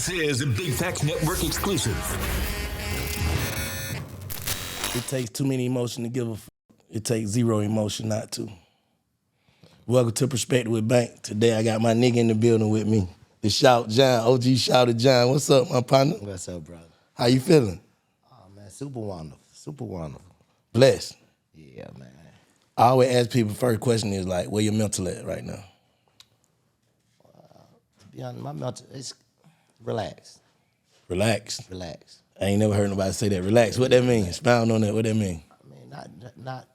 This is a Big Facts Network exclusive. It takes too many emotion to give a f. It takes zero emotion not to. Welcome to Perspektives With Bank. Today I got my nigga in the building with me. The Shout John, OG Shouted John. What's up, my partner? What's up, brother? How you feeling? Oh, man, super wonderful. Super wonderful. Blessed. Yeah, man. I always ask people, first question is like, where your mental at right now? To be honest, my mental is relaxed. Relax. Relax. I ain't never heard nobody say that. Relax. What that mean? Expound on that. What that mean? I mean, not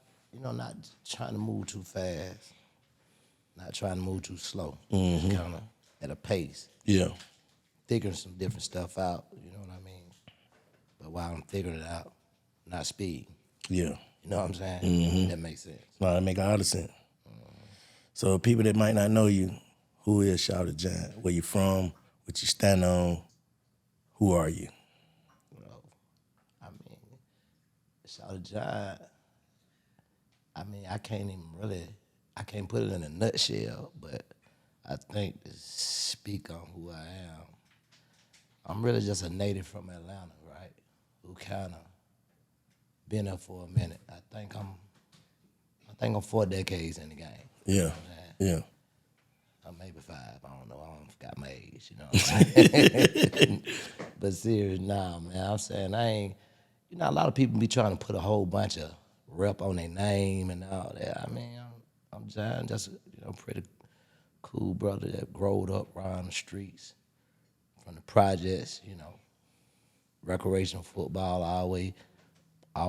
trying to move too fast. Not trying to move too slow. Kind of at a pace. Yeah. Figuring some different stuff out, you know what I mean? But while I'm figuring it out, not speed. Yeah. You know what I'm saying? That makes sense. No, that make a lot of sense. So people that might not know you, who is Shouted John? Where you from? What you stand on? Who are you? Well, I mean, Shouted John, I mean, I can't put it in a nutshell, but I think to speak on who I am, I'm really just a native from Atlanta, right? Who kind of been there for a minute. I think I'm 4 decades in the game. Yeah. You know what I'm saying? Yeah. Or maybe 5. I don't know. I don't forgot my age. You know what I'm saying? But serious, nah, man. I'm saying I ain't. You know, a lot of people be trying to put a whole bunch of rep on their name and all that. I mean, I'm John, just pretty cool brother that growed up around the streets, from the projects. Recreational football all the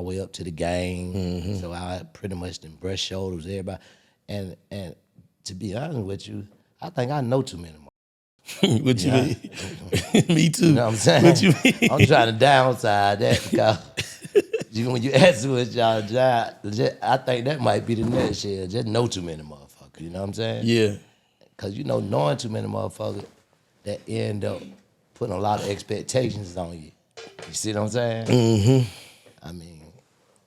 way up to the game. So I pretty much done brush shoulders with everybody. And to be honest with you, I think I know too many more. What you mean? Me too. You know what I'm saying? What you mean? I'm trying to downside that because when you ask what y'all job, I think that might be the next year. Just know too many motherfuckers. You know what I'm saying? Yeah. Because knowing too many motherfuckers, that end up putting a lot of expectations on you. You see what I'm saying? Mm-hmm. I mean,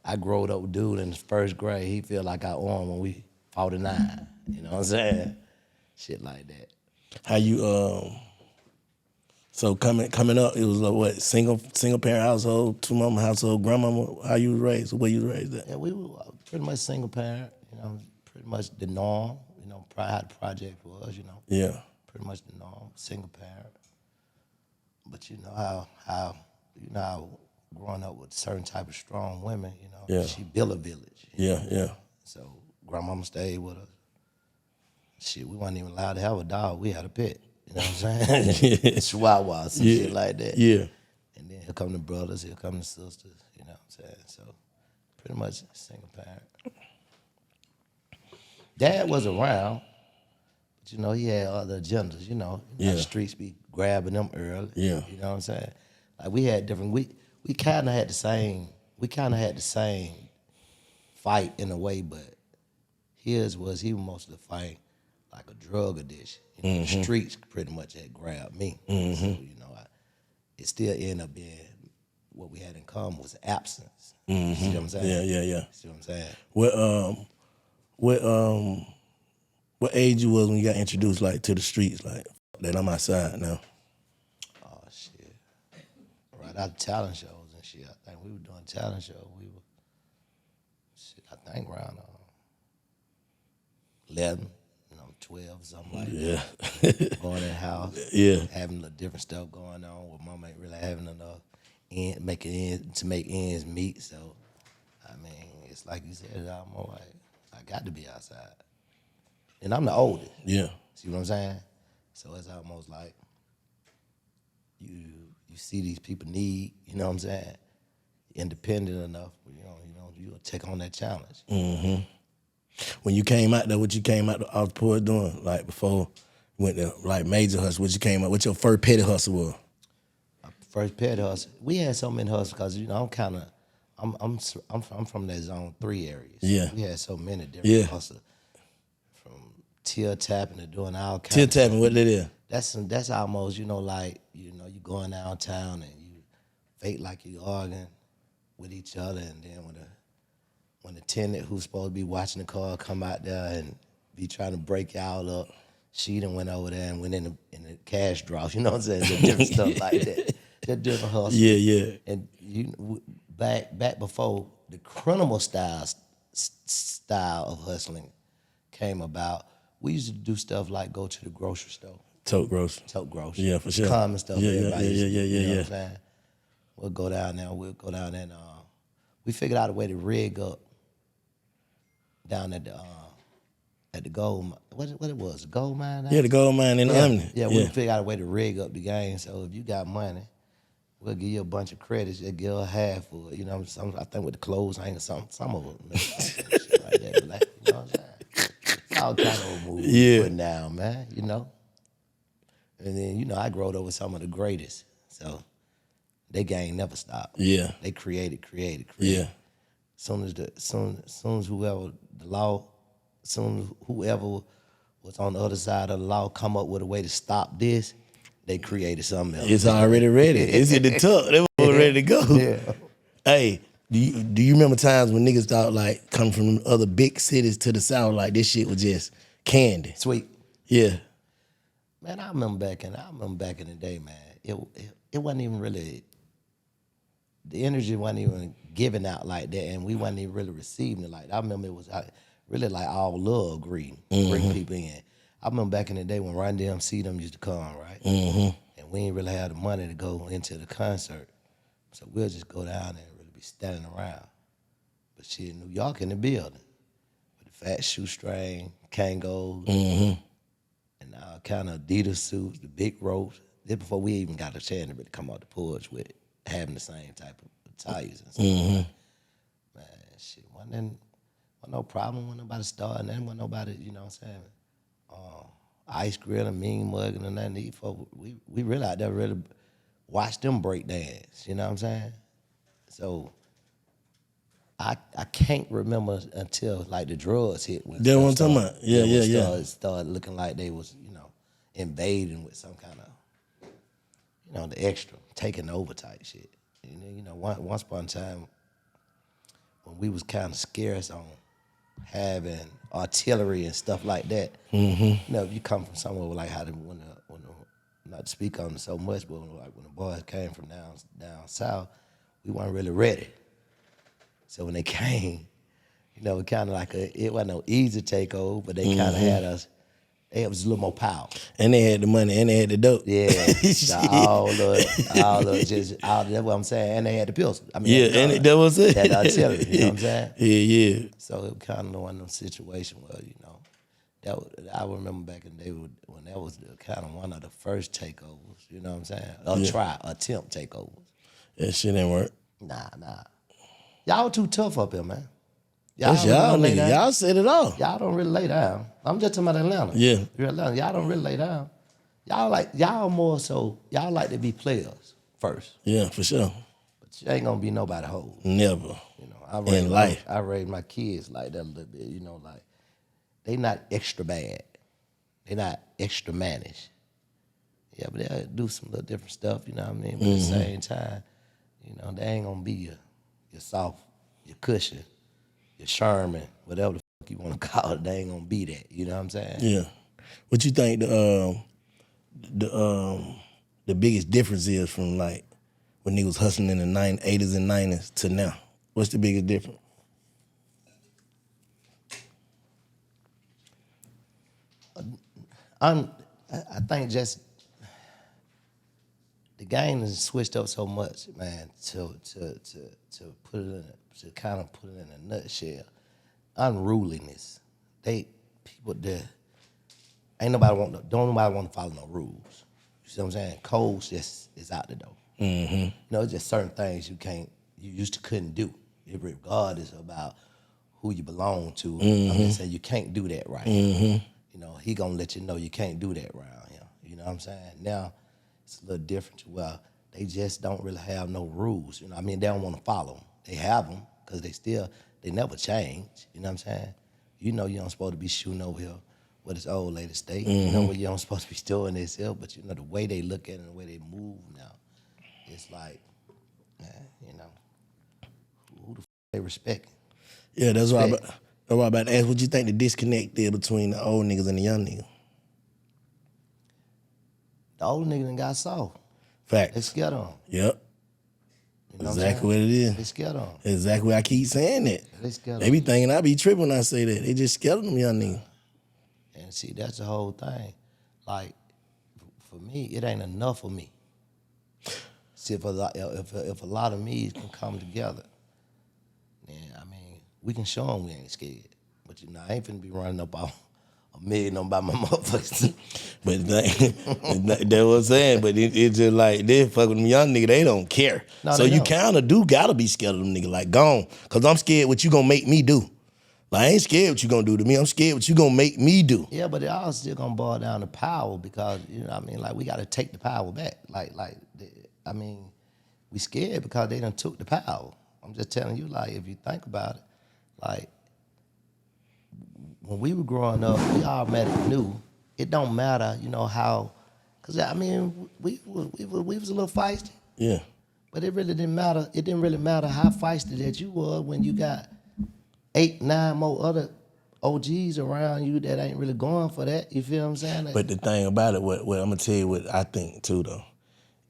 I growed up with a dude in the first grade. He feel like I owe him when we 49. You know what I'm saying? Shit like that. How you so coming up, it was what, single parent household, 2-mama household, grandmama, how you was raised, where you was raised at? Yeah, we were pretty much single parent, pretty much the norm, probably how the project was, Yeah. pretty much the norm, single parent. But you know how growing up with certain type of strong women, Yeah. she built a village. Yeah. So grandmama stayed with us. Shit, we wasn't even allowed to have a dog. We had a pet. You know what I'm saying? Chihuahua, some shit like that. Yeah. And then here come the brothers, here come the sisters. You know what I'm saying? So pretty much single parent. Dad was around, but he had other agendas. The streets be grabbing them early. Yeah. You know what I'm saying? Like we had different. We kind of had the same. We kind of had the same fight in a way, but he was mostly fighting like a drug addiction. The streets pretty much had grabbed me. So, it still ended up being what we had in common was absence. You see what I'm saying? Yeah. See what I'm saying? What age you was when you got introduced like to the streets, like that I'm outside now? Oh shit! Right out of talent shows and shit. I think we were doing talent shows. We were, I think around 11, 12, something like that. Going in the house, having a different stuff going on where mama ain't really having enough make ends meet. So, I mean, it's like you said, I'm more like, I got to be outside. And I'm the oldest. Yeah. See what I'm saying? So it's almost like you see these people need, you know what I'm saying, independent enough, you'll take on that challenge. Mm-hmm. When you came out there, what you came out off the port doing? Like before you went to like major hustle, what you came out, what your first petty hustle was? My first petty hustle. We had so many hustles because I'm from that zone 3 areas. Yeah. We had so many different hustles. From tear tapping to doing all kinds. Tear tapping, what that is? That's almost, you going downtown and you fake like you arguing with each other, and then when the tenant who's supposed to be watching the car come out there and be trying to break y'all up, she done went over there and went in the cash draws. You know what I'm saying? Just different stuff like that. Just different hustle. Yeah. And back before the criminal style of hustling came about, we used to do stuff like go to the grocery store. Tote gross. Yeah, for sure. Common stuff. Yeah. You know what I'm saying? We'll go down there and we figured out a way to rig up down at the gold, what it was, the gold mine? Yeah, the gold mine in Omni. Yeah, we figured out a way to rig up the game. So if you got money, we'll give you a bunch of credits. You'll give her half for it. You know, I think with the clothes hanging, some of them, shit like that. Like, you know what I'm saying? All kind of moves putting down, man. You know. And then I growed up with some of the greatest, so they game never stopped. Yeah, they created. Yeah. Soon as whoever was on the other side of the law come up with a way to stop this, they created something else. It's already ready. It's in the tuck. They were ready to go. Yeah. Hey, do you remember times when niggas thought like coming from other big cities to the South, like this shit was just candy? Sweet. Yeah. Man, I remember back in the day, man. It wasn't even really, the energy wasn't even giving out like that, and we wasn't even really receiving it like that. I remember it was really like all love greeting, bring people in. I remember back in the day when Run DMC them used to come, right? Mm-hmm. And we didn't really have the money to go into the concert, so we'll just go down there and really be standing around. But shit, in New York in the building, with the fat shoestring, Kangos, and all kind of Adidas suits, the big ropes. This before we even got a chance to really come out the porch with having the same type of tires and stuff. Man, shit, wasn't no problem when nobody started, and when nobody, you know what I'm saying, ice grill and mean mugging and nothing to eat for. We really out there really watch them break dance, you know what I'm saying? So I can't remember until like the drugs hit. That's what I'm talking about. Yeah. Started looking like they was, invading with some kind of, the extra, taking over type shit. Once upon a time, when we was kind of scarce on having artillery and stuff like that, if you come from somewhere like how when not to speak on it so much, but when the boys came from down south, we weren't really ready. So when they came, it kind of like it wasn't no easy takeover, but they kind of had us. It was a little more power. And they had the money, and they had the dope. Yeah, all that's what I'm saying. And they had the pills. I mean, that was it. That artillery, you know what I'm saying? Yeah. So it kind of one of them situations where, I remember back in the day when that was kind of one of the first takeovers, you know what I'm saying? Attempt takeovers. That shit ain't work. Nah. Y'all too tough up here, man. That's y'all nigga. Y'all said it all. Y'all don't really lay down. I'm just talking about Atlanta. Yeah. You're Atlanta. Y'all don't really lay down. Y'all more so, y'all like to be players first. Yeah, for sure. But you ain't gonna be nobody hoe. Never. In life. I raised my kids like that a little bit, like they not extra bad. They not extra mannish. Yeah, but they'll do some little different stuff, you know what I mean? But at the same time, they ain't gonna be your soft, your cushion, your Sherman, whatever the fuck you want to call it, they ain't gonna be that. You know what I'm saying? Yeah. What you think the biggest difference is from like when niggas hustling in the 80s and 90s to now? What's the biggest difference? I think just the game has switched up so much, man. To put it to kind of put it in a nutshell, unruliness. Ain't nobody want to follow no rules. You see what I'm saying? Codes just is out the door. It's just certain things you used to couldn't do, regardless about who you belong to. I'm just saying you can't do that right. He gonna let you know you can't do that around him. You know what I'm saying? Now it's a little different to where they just don't really have no rules. They don't want to follow them. They have them because they never change. You know what I'm saying? You don't supposed to be shooting over here with this old lady state. You know what you don't supposed to be storing this here, but the way they look at it and the way they move now, it's like, who the f they respect? Yeah, that's why I'm about to ask, what you think the disconnect is between the old niggas and the young niggas? old nigga done got soft. Fact. They scared of him. Yep. You know Exactly what it is. They scared of him. Exactly. I keep saying that. They scared of They be him. thinking I be tripping when I say that. They just scared of them young niggas. And see, that's the whole thing. Like, for me, it ain't enough for me. See, if a lot of me's can come together, then, I mean, we can show them we ain't scared. But, you know, I ain't finna be running up on $1 million on by my motherfuckers. But that's what I'm saying. But it's just like, they fuck with them young niggas, they don't care. No, so they you don't. kind of do gotta be scared of them niggas. Like, gone. Because I'm scared what you gonna make me do. Like, I ain't scared what you gonna do to me. I'm scared what you gonna make me do. Yeah, but it all still gonna boil down to power because, you know what I mean, like, we gotta take the power back. I mean, we scared because they done took the power. I'm just telling you, like, if you think about it, like, when we were growing up, we automatically knew it don't matter, you know, how, because, I mean, we was a little feisty, Yeah. but it really didn't matter. It didn't really matter how feisty that you were when you got 8, 9 more other OGs around you that ain't really going for that. You feel what I'm saying? But the thing about it, what I'm gonna tell you what I think too though,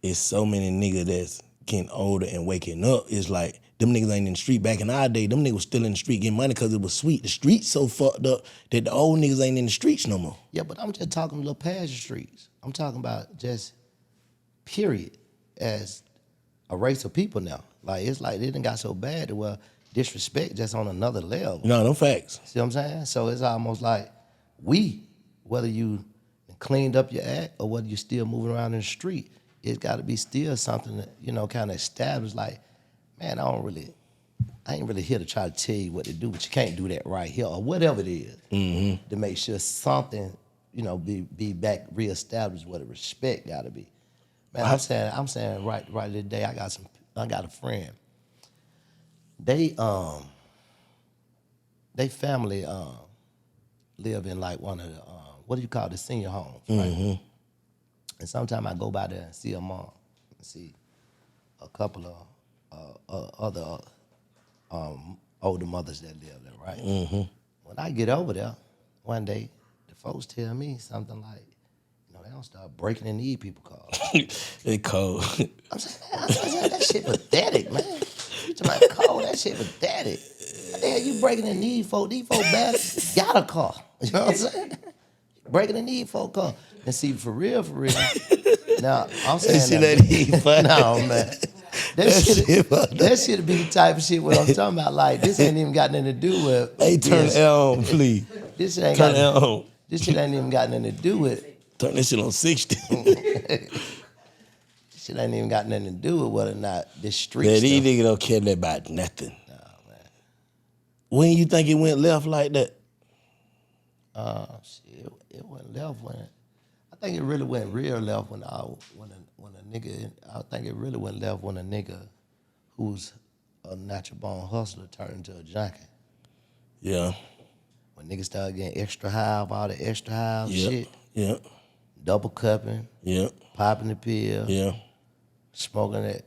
is so many niggas that's getting older and waking up. It's like them niggas ain't in the street. Back in our day, them niggas was still in the street getting money because it was sweet. The streets so fucked up that the old niggas ain't in the streets no more. Yeah, but I'm just talking a little past the streets. I'm talking about just period as a race of people now. Like, it's like it done got so bad to where disrespect just on another level. No, them facts. See what I'm saying? So it's almost like whether you cleaned up your act or whether you still moving around in the street, it's got to be still something that, you know, kind of established. Like, man, I ain't really here to try to tell you what to do, but you can't do that right here or whatever it is to make sure something, you know, be back reestablished where the respect got to be. Man, I'm saying right today, I got a friend. They family live in like one of the what do you call the senior homes, right? And sometimes I go by there and see a mom, and see a couple of other older mothers that live there, right? When I get over there, one day the folks tell me something like, you know, they don't start breaking in these people cars. They cold. I'm saying that shit pathetic, man. You talking about cold? That shit pathetic. What the hell you breaking in these folk? These folk bad got a car. You know what I'm saying? Breaking in these folk car. And see, for real. Now I'm saying That shit ain't funny. no, man. That shit be the type of shit what I'm talking about. Like, this ain't even got nothing to do with. Hey, turn it on, please. This shit ain't Turn got. it on. This shit ain't even got nothing to do with. Turn this shit on 60. Shit ain't even got nothing to do with whether or not this street Man, stuff. these niggas don't care about nothing. Nah, man. When you think it went left like that? Shit, it went left when. I think it really went real left when a nigga. I think it really went left when a nigga who's a natural born hustler turned into a junkie. Yeah. When niggas started getting extra high off all the extra high shit, Yeah. double cupping, Yeah. popping the pill, Yeah. smoking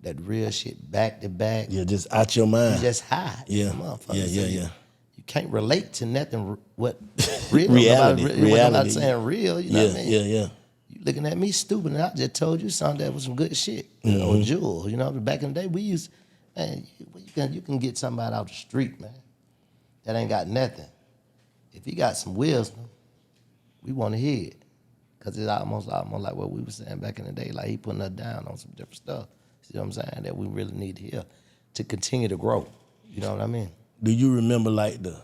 that real shit back to back. Yeah, just out your mind. You just high. Yeah. Motherfucker. Yeah, So yeah, you- yeah. You can't relate to nothing. What real? Reality. I'm not Reality. saying real. You know what I mean? Yeah. You looking at me stupid, and I just told you something that was some good shit. You know, jewel. You know, back in the day we used, man, you can get somebody out the street, man, that ain't got nothing. If he got some wisdom, we want to hear it, cause it's almost like what we were saying back in the day. Like, he putting us down on some different stuff. See what I'm saying? That we really need to hear to continue to grow. You know what I mean? Do you remember like the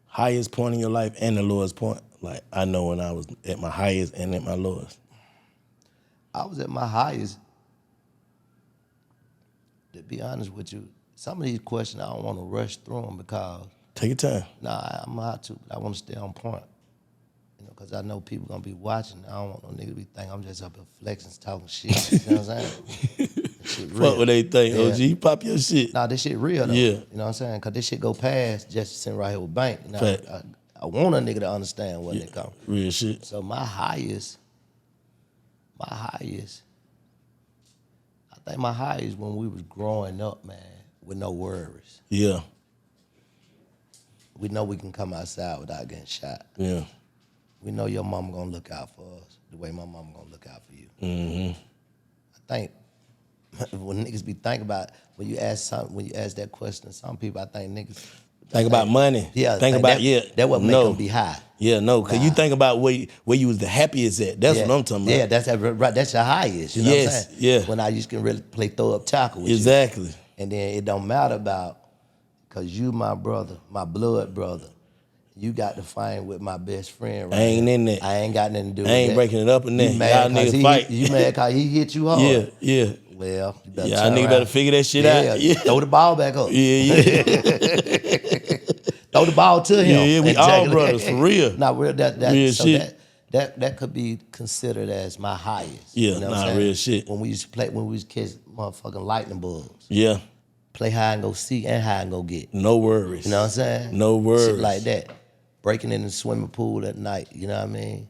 highest point in your life and the lowest point? Like, I know when I was at my highest and at my lowest. I was at my highest. To be honest with you, some of these questions I don't want to rush through them because Take your time. nah, I'm out to. I want to stay on point. You know, because I know people gonna be watching. I don't want no nigga to be thinking I'm just up here flexing, talking shit. You know what I'm saying? This shit real. Fuck what they think, Yeah. OG. Pop your shit. Nah, this shit real though. Yeah. You know what I'm saying? Because this shit go past just sitting right here with Bank. You know, Fact. I want a nigga to understand where they come. Real shit. So my highest, I think my highest when we was growing up, man, with no worries. Yeah. We know we can come outside without getting shot. Yeah. we know your mama gonna look out for us the way my mama gonna look out for you. Mm-hmm. I think when niggas be thinking about when you ask that question, some people I think niggas Think about money. Yeah, Think about that what make them be high. Yeah, no, because you Nah. think about where you was the happiest at. That's what I'm talking about. Yeah, that's your highest. You know what I'm saying? Yeah. When I used to really play throw up tackle with Exactly. you. And then it don't matter about, because you my brother, my blood brother. You got to fight with my best friend right I ain't here. in that. I ain't got nothing to do with I ain't that. breaking it up in there. You mad Y'all 'cause niggas fight. You mad because he hit you hard. Yeah. Well, you better Y'all turn niggas around. better figure that shit out. Yeah. Throw the ball back up. Yeah. Throw the ball to him. Yeah, we all brothers, for real. Not real. Real So shit. that could be considered as my highest. Yeah, you know what I'm saying? real shit. When we used to catch motherfucking lightning bugs. Yeah. Play hide and go seek and hide and go get. No worries. You know what I'm saying? No worries. Shit like that. Breaking in the swimming pool at night. You know what I mean?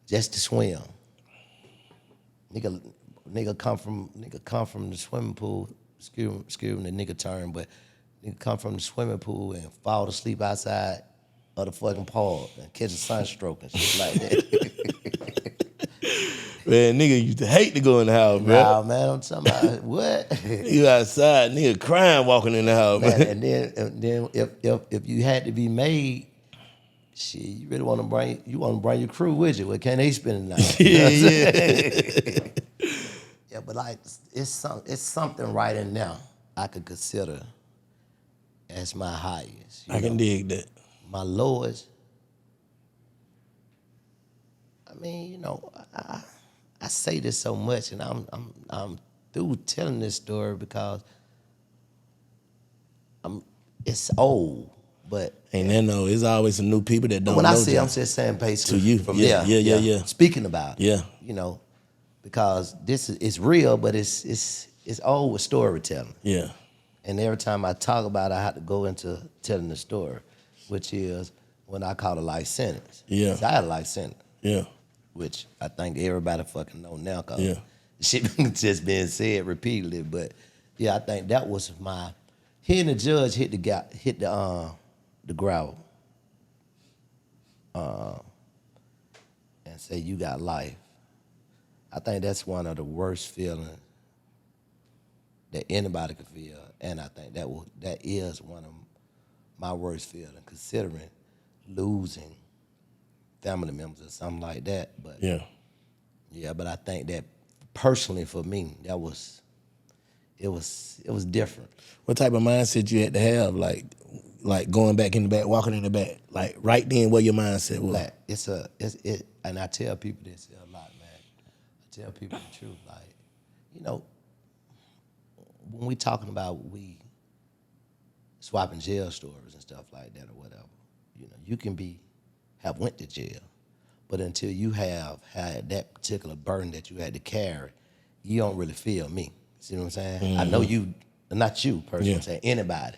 Just to swim. Nigga come from the swimming pool. Excuse me, the nigga term, but nigga come from the swimming pool and fall asleep outside of the fucking pool and catch a sunstroke and shit like that. Man, nigga used to hate to go in the house, bro. Nah, man, I'm talking about what? You outside, nigga crying walking in the house, man. And then if you had to be made, shit, you really want to bring your crew with you. Well, can they spend the night? You know what I'm saying? Yeah, but like it's something right in now I could consider as my highest. I can dig that. My lowest. I mean, you know, I say this so much, and I'm through telling this story because it's old, but Ain't that no? It's always some new people that don't when know I say John. I'm just saying basically To you. from Yeah, there. yeah. Speaking about it, Yeah. you know, because this is it's real, but it's old with storytelling. Yeah. And every time I talk about it, I have to go into telling the story, which is when I caught a life sentence. Yeah. 'Cause I had a life sentence, Yeah. which I think everybody fucking know now because Yeah. shit just being said repeatedly. But yeah, I think that was my hearing the judge hit the gravel and say you got life. I think that's one of the worst feelings that anybody could feel, and I think that is one of my worst feelings, considering losing family members or something like that. But Yeah. but I think that personally for me, it was different. What type of mindset you had to have, like going back in the back, walking in the back, like right then where your mindset was? Like and I tell people this a lot, man. I tell people the truth, like, you know, when we talking about we swapping jail stories and stuff like that or whatever, you know, you can have went to jail, but until you have had that particular burden that you had to carry, you don't really feel me. See what I'm saying? Mm-hmm. I know you, not you personally, Yeah. I'm saying anybody,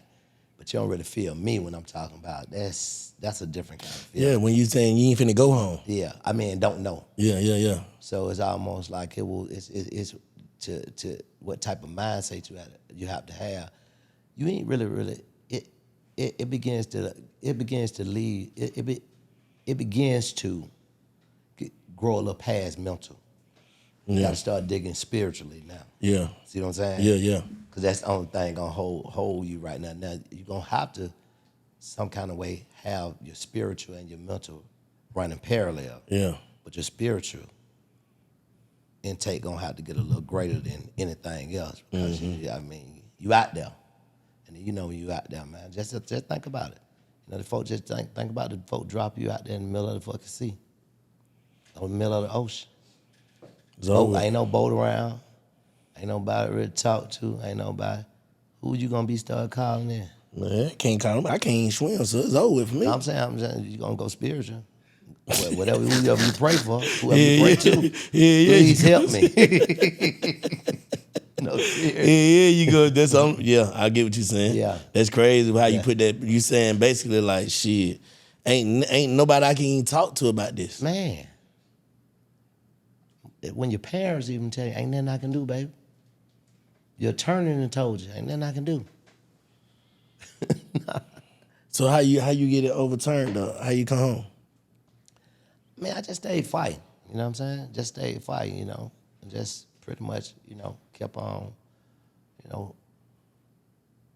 but you don't really feel me when I'm talking about that's a different kind of feeling. Yeah, when you saying you ain't finna go home. Yeah, I mean, don't know. Yeah. So it's almost like it's to what type of mindset you have to have. You ain't really it begins to lead it begins to grow a little past mental. You Yeah. got to start digging spiritually now. Yeah. See what I'm saying? Yeah. Because that's the only thing gonna hold you right now. Now you're gonna have to some kind of way have your spiritual and your mental running parallel. Yeah. But your spiritual intake gonna have to get a little greater than anything else. Because I mean, you out there. And you know when you out there, man. Just think about it. You know, the folk just think about it. The folk drop you out there in the middle of the fucking sea. Or the middle of the ocean. Ain't no boat around. Ain't nobody really to talk to. Ain't nobody. Who you gonna be start calling in? Man, I can't call him. I can't even swim, so it's over with for me. I'm saying you gonna go spiritual. Whoever you pray for, whoever you pray to, please help me. No, Yeah, you go. That's yeah, I get what you're saying. Yeah. That's crazy how you put that. You saying basically like shit. Ain't nobody I can even talk to about this. Man. When your parents even tell you, ain't nothing I can do, baby. Your attorney done told you, ain't nothing I can do. So how you get it overturned though? How you come home? Man, I just stayed fighting. You know what I'm saying? Just stayed fighting, you know, and just pretty much, you know, kept on, you know,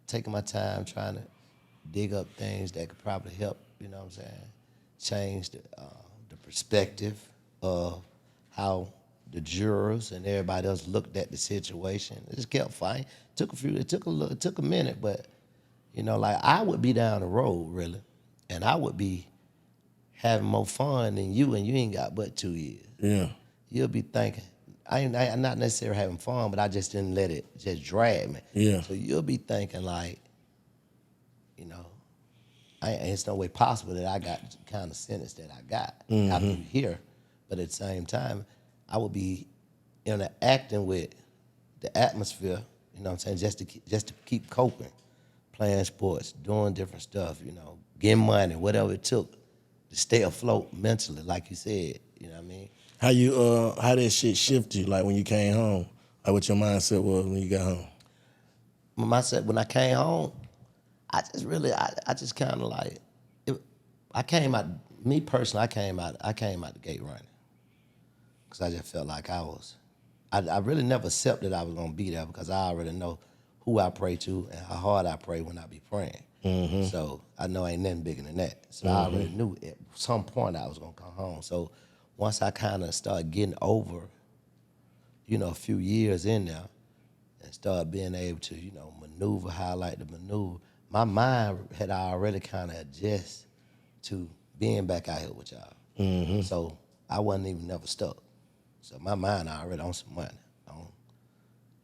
taking my time trying to dig up things that could probably help, you know what I'm saying, change the perspective of how the jurors and everybody else looked at the situation. I just kept fighting. It took a minute, but you know, like I would be down the road really, and I would be having more fun than you, and you ain't got but 2 years. Yeah. You'll be thinking, I'm not necessarily having fun, but I just didn't let it just drag me. Yeah. So you'll be thinking like, you know, it's no way possible that I got the kind of sentence that I got after you hear. But at the same time, I would be interacting with the atmosphere, you know what I'm saying, just to keep coping, playing sports, doing different stuff, you know, getting money, whatever it took to stay afloat mentally, like you said, you know what I mean? How that shit shift you, like when you came home? Like what your mindset was when you got home? My mindset when I came home, I just kind of like, me personally, I came out the gate running. Because I just felt like I really never accepted I was going to be there because I already know who I pray to and how hard I pray when I be praying. So I know ain't nothing bigger than that. So I already knew at some point I was going to come home. So once I kind of started getting over, you know, a few years in there and started being able to, you know, maneuver how I like to maneuver, my mind had already kind of adjusted to being back out here with y'all. So I wasn't even never stuck. So my mind already on some money. On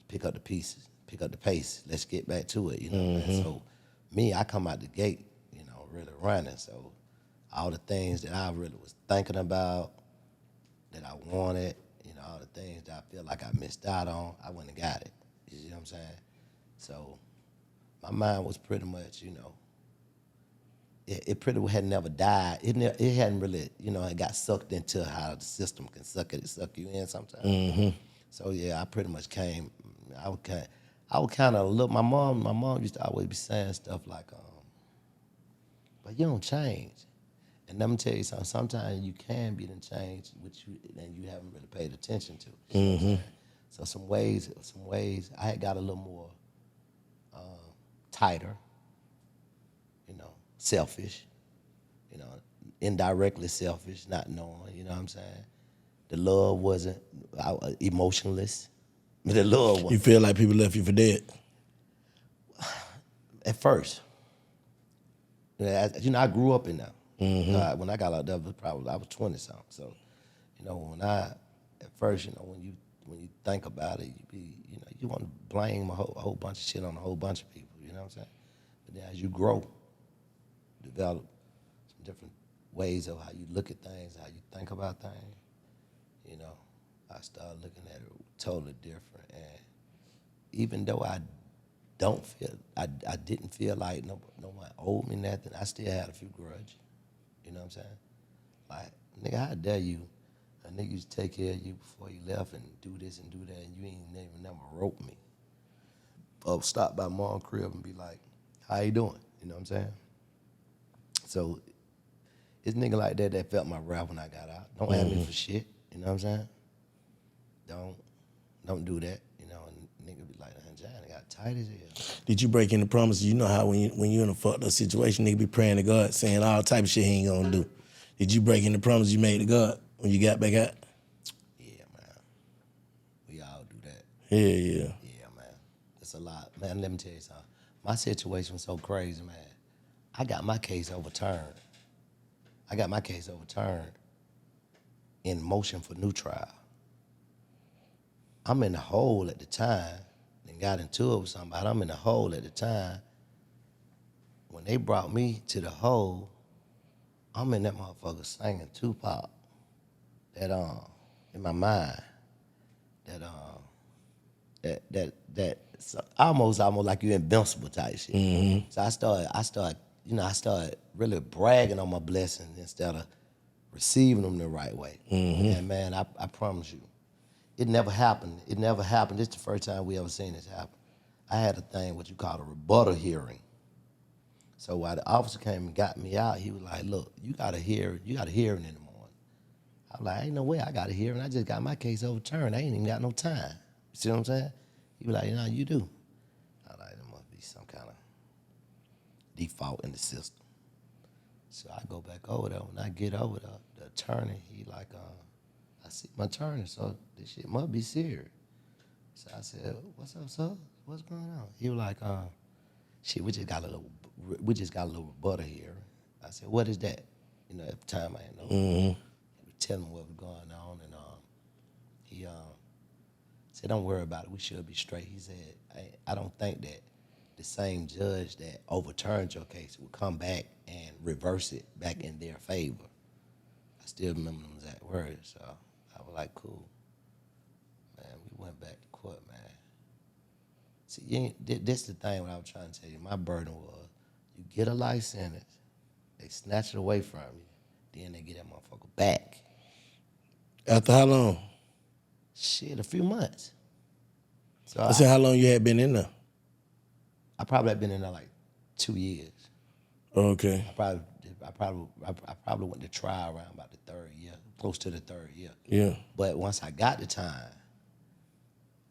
pick up the pieces, pick up the pace. Let's get back to it, you know. And so me, I come out the gate, you know, really running. So all the things that I really was thinking about, that I wanted, you know, all the things that I feel like I missed out on, I went and got it. You see what I'm saying? So my mind was pretty much, you know, it pretty had never died. It hadn't really, you know, it got sucked into how the system can suck you in sometimes. So yeah, I pretty much came. I would kind of look. My mom used to always be saying stuff like, "But you don't change." And let me tell you something. Sometimes you can be the change, which you haven't really paid attention to. You know what I'm saying? So some ways, I had got a little more tighter. You know, selfish, you know, indirectly selfish, not knowing, you know what I'm saying? The love wasn't emotionless. The love wasn't. You feel like people left you for dead? At first. You know, I grew up in that. When I got out there, I was 20-something. So, you know, at first, you know, when you think about it, you want to blame a whole bunch of shit on a whole bunch of people, you know what I'm saying? But then as you grow, develop some different ways of how you look at things, how you think about things. You know, I started looking at it totally different. And even though I didn't feel like no one owed me nothing, I still had a few grudges. You know what I'm saying? Like, nigga, how dare you? A nigga used to take care of you before you left and do this and do that, and you ain't even never wrote me. Or stop by mom's crib and be like, how you doing? You know what I'm saying? So it's nigga like that felt my wrath when I got out. Don't ask me for shit. You know what I'm saying? Don't do that. You know, and nigga be like, John, I got tight as hell. Did you break any promises? You know how when you in a fucked up situation, nigga be praying to God, saying all type of shit he ain't gonna do. Did you break any promises you made to God when you got back out? Yeah, man. We all do that. Yeah. Yeah, man. It's a lot. Man, let me tell you something. My situation was so crazy, man. I got my case overturned. In motion for new trial. I'm in the hole at the time and got into it with somebody. I'm in the hole at the time. When they brought me to the hole, I'm in that motherfucker singing Tupac. That in my mind. That almost like you invincible type shit. So I started really bragging on my blessings instead of receiving them the right way. And man, I promise you, it never happened. This is the first time we ever seen this happen. I had a thing, what you call a rebuttal hearing. So while the officer came and got me out, he was like, look, you got a hearing in the morning. I'm like, ain't no way I got a hearing. I just got my case overturned. I ain't even got no time. You see what I'm saying? He was like, you do. I'm like, there must be some kind of default in the system. So I go back over there. When I get over there, the attorney, he like, I see my attorney, so this shit must be serious. So I said, what's up, sir? What's going on? He was like, shit, we just got a little butter here. I said, what is that? You know, at the time I didn't know. He was telling me what was going on, and he said, don't worry about it. We should be straight. He said, I don't think that the same judge that overturned your case will come back and reverse it back in their favor. I still remember them exact words, so I was like, cool. Man, we went back to court, man. See, this the thing what I was trying to tell you. My burden was, you get a life sentence, they snatch it away from you, then they get that motherfucker back. After how long? Shit, a few months. So I said, how long you had been in there? I probably had been in there like 2 years. Okay. I probably went to trial around about the third year, close to the third year. Yeah. But once I got the time,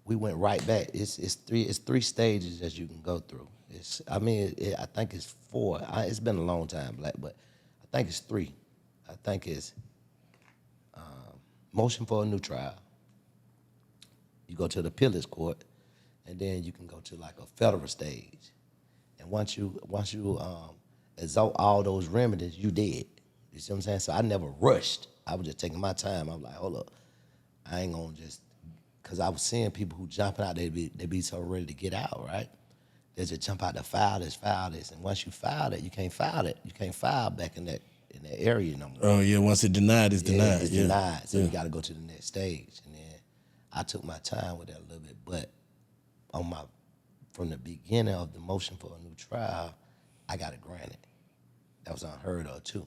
we went right back. It's three stages that you can go through. I think it's 4. It's been a long time, Black, but I think it's 3. I think it's motion for a new trial. You go to the appeals court, and then you can go to like a federal stage. And once you exalt all those remedies, you did. You see what I'm saying? So I never rushed. I was just taking my time. I'm like, hold up, I ain't gonna just, because I was seeing people who jumping out, they be so ready to get out, right? They just jump out to file this, and once you file it, you can't file it. You can't file back in that area no more. Oh yeah, once it's denied, it's denied. It's denied. So you got to go to the next stage. And then I took my time with that a little bit, but from the beginning of the motion for a new trial, I got it granted. That was unheard of too.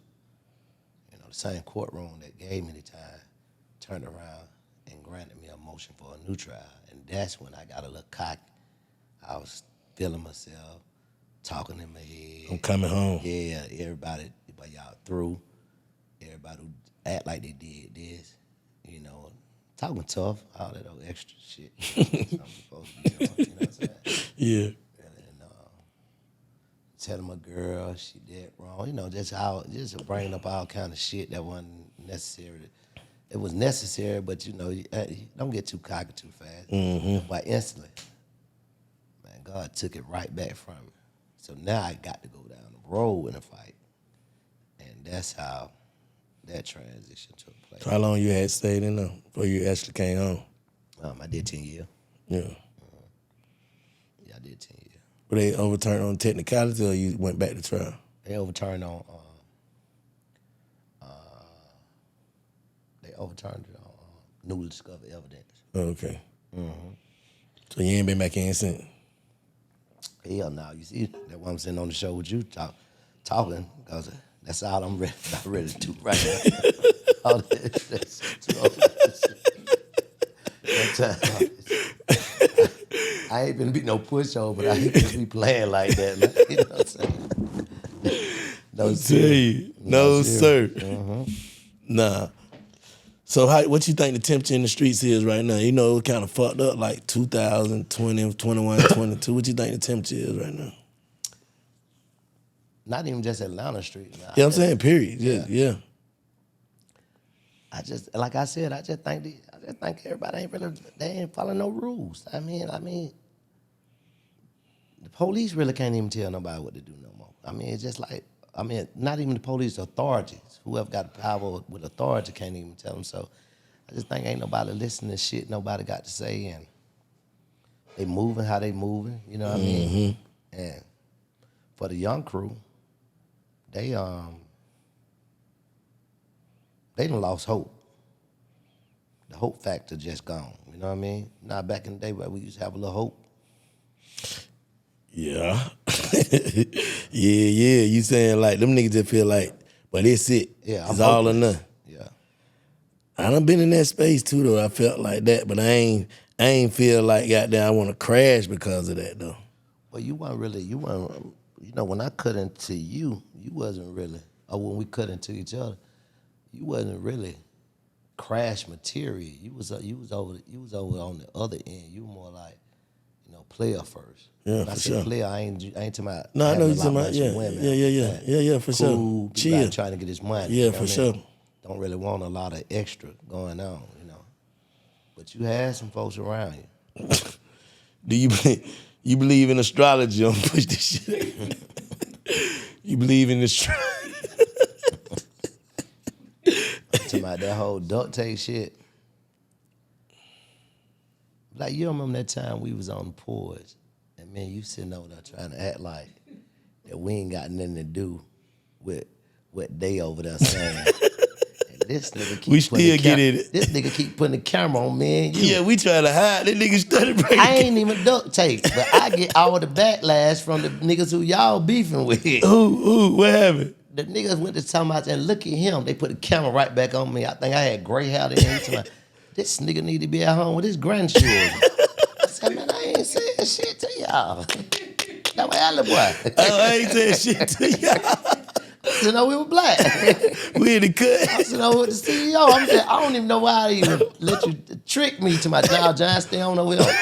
You know, the same courtroom that gave me the time turned around and granted me a motion for a new trial. And that's when I got a little cocky. I was feeling myself, talking in my head. I'm coming home. Yeah, everybody, but y'all through. Everybody who act like they did this, you know, talking tough, all that old extra shit. I'm supposed to be doing, you know what I'm saying? Yeah. And telling my girl she did wrong, you know, just bringing up all kind of shit that wasn't necessary. It was necessary, but you know, you don't get too cocky too fast. Mm-hmm. But instantly, man, God took it right back from me. So now I got to go down the road in a fight, and that's how that transition took place. So how long you had stayed in there before you actually came home? I did 10 years. Yeah. Yeah, I did 10 years. Were they overturned on technicality, or you went back to trial? They overturned on. They overturned it on newly discovered evidence. Okay. Mm-hmm. So you ain't been back in since? Hell no. You see, that's why I'm sitting on the show with you talking, because that's all I'm ready to do right now. All that's I ain't been be no pushover, but I ain't been be playing like that. Man. You know what I'm saying? No, sir. No, sir. Mm-hmm. Nah. So what you think the temperature in the streets is right now? You know, it kind of fucked up like 2020, 21, 22. What you think the temperature is right now? Not even just Atlanta streets. Man. Yeah, I'm saying period. Yeah. I just, like I said, I just think everybody ain't following no rules. I mean, the police really can't even tell nobody what to do no more. I mean, it's just like, not even the police, authorities. Whoever got the power with authority can't even tell them. So I just think ain't nobody listening to shit nobody got to say, and they moving how they moving, you know what I mean? And for the young crew, they done lost hope. The hope factor just gone, you know what I mean? Now back in the day where we used to have a little hope. Yeah. yeah. You saying like them niggas just feel like, but it's it. Yeah, it's all or nothing. Yeah. I done been in that space too though. I felt like that, but I ain't feel like goddamn I want to crash because of that though. Well, you weren't, you know, when I cut into you, you wasn't really, or when we cut into each other, you wasn't really crash material. You was over on the other end. You were more like, player first. Yeah, when I for say sure. player, I ain't talking about No, I know having you a lot talking about, bunch yeah, of women. yeah, for Cool, sure. Chill. trying to get his money. Yeah, you know for what I mean? sure. Don't really want a lot of extra going on, But you had some folks around you. Do you believe in astrology? I'm push this shit. You believe in astrology? Talking about that whole duct tape shit. Like, you remember that time we was on the porch, and man, you sitting over there trying to act like that we ain't got nothing to do with what they over there saying. And this nigga keep We still get it. This nigga keep putting the camera on me and you. Yeah, we try to hide. That nigga started breaking. I ain't even duct tape, but I get all the backlash from the niggas who y'all beefing with. Who? What happened? The niggas went to tell me, and look at him. They put the camera right back on me. I think I had gray hair then. This nigga need to be at home with his grandchildren. I said, man, I ain't saying shit to y'all. That my other boy. I ain't saying shit to y'all. We were black. We in the cut. I said, with the CEO. I don't even know why I even let you trick me to my job. John, stay on over here.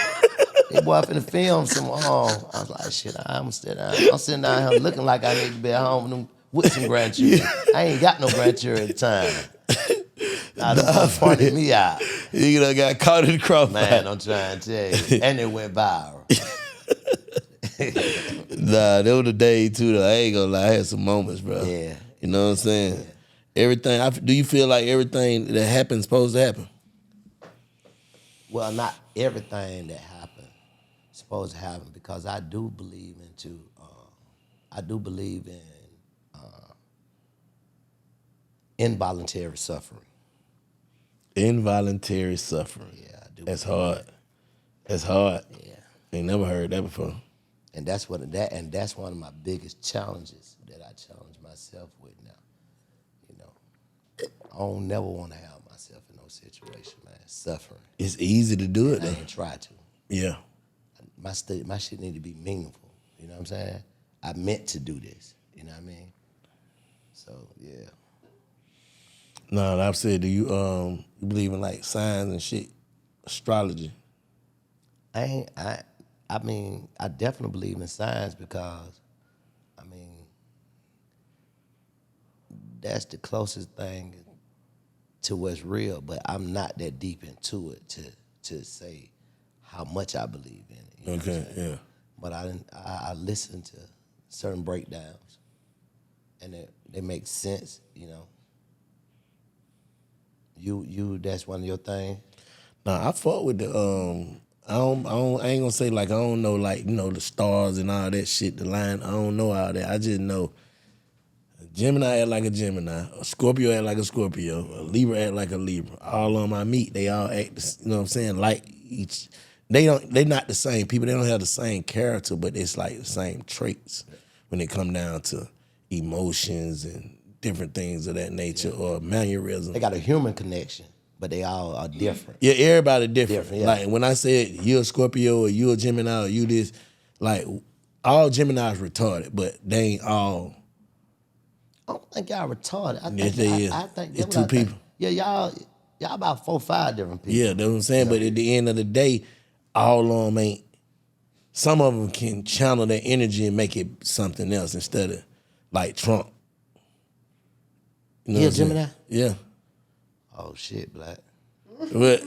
That boy finna film some. I was like, shit, I'm sitting down here looking like I need to be at home with some grandchildren. I ain't got no grandchildren at the time. Nah, them pointed me out. You got caught in the crossfire. Man, I'm trying to tell you. And it went viral. Nah, there was the day too though. I ain't gonna lie, I had some moments, bro. Yeah. You know what I'm saying? Yeah. Everything. Do you feel like everything that happens supposed to happen? Well, not everything that happens supposed to happen, because I do believe in involuntary suffering. Involuntary suffering. Yeah, I do. That's hard. That's hard. Yeah. Ain't never heard that before. And that's one of my biggest challenges that I challenge myself with now. I don't never want to have myself in no situation, man, suffering. It's easy to do it, I though. ain't try to. Yeah. My shit need to be meaningful. You know what I'm saying? I meant to do this. You know what I mean? So, yeah. No, I've said, do you believe in like signs and shit, astrology? I definitely believe in science, because, that's the closest thing to what's real, but I'm not that deep into it to say how much I believe in it. You know what I'm saying? Yeah. But I listen to certain breakdowns, and they make sense, You that's one of your things? Nah, I fought with the I ain't gonna say like I don't know like the stars and all that shit, the line. I don't know all that. I just know a Gemini act like a Gemini, a Scorpio act like a Scorpio, a Libra act like a Libra. All of them I meet, they all act, what I'm saying, like each. They not the same people. They don't have the same character, but it's like the same traits when it come down to emotions and different things of that nature, or mannerism. They got a human connection, but they all are different. Yeah, everybody different. Yeah. Like when I said you're a Scorpio or you're a Gemini or you this, like all Geminis retarded, but they ain't all. I don't think y'all retarded. I think it's two people. Yeah, y'all about 4 or 5 different people. Yeah, that's what I'm saying. Yeah. But at the end of the day, all of them ain't. Some of them can channel their energy and make it something else instead of like Trump. You know Yeah, Gemini? Yeah. Oh shit, Black. But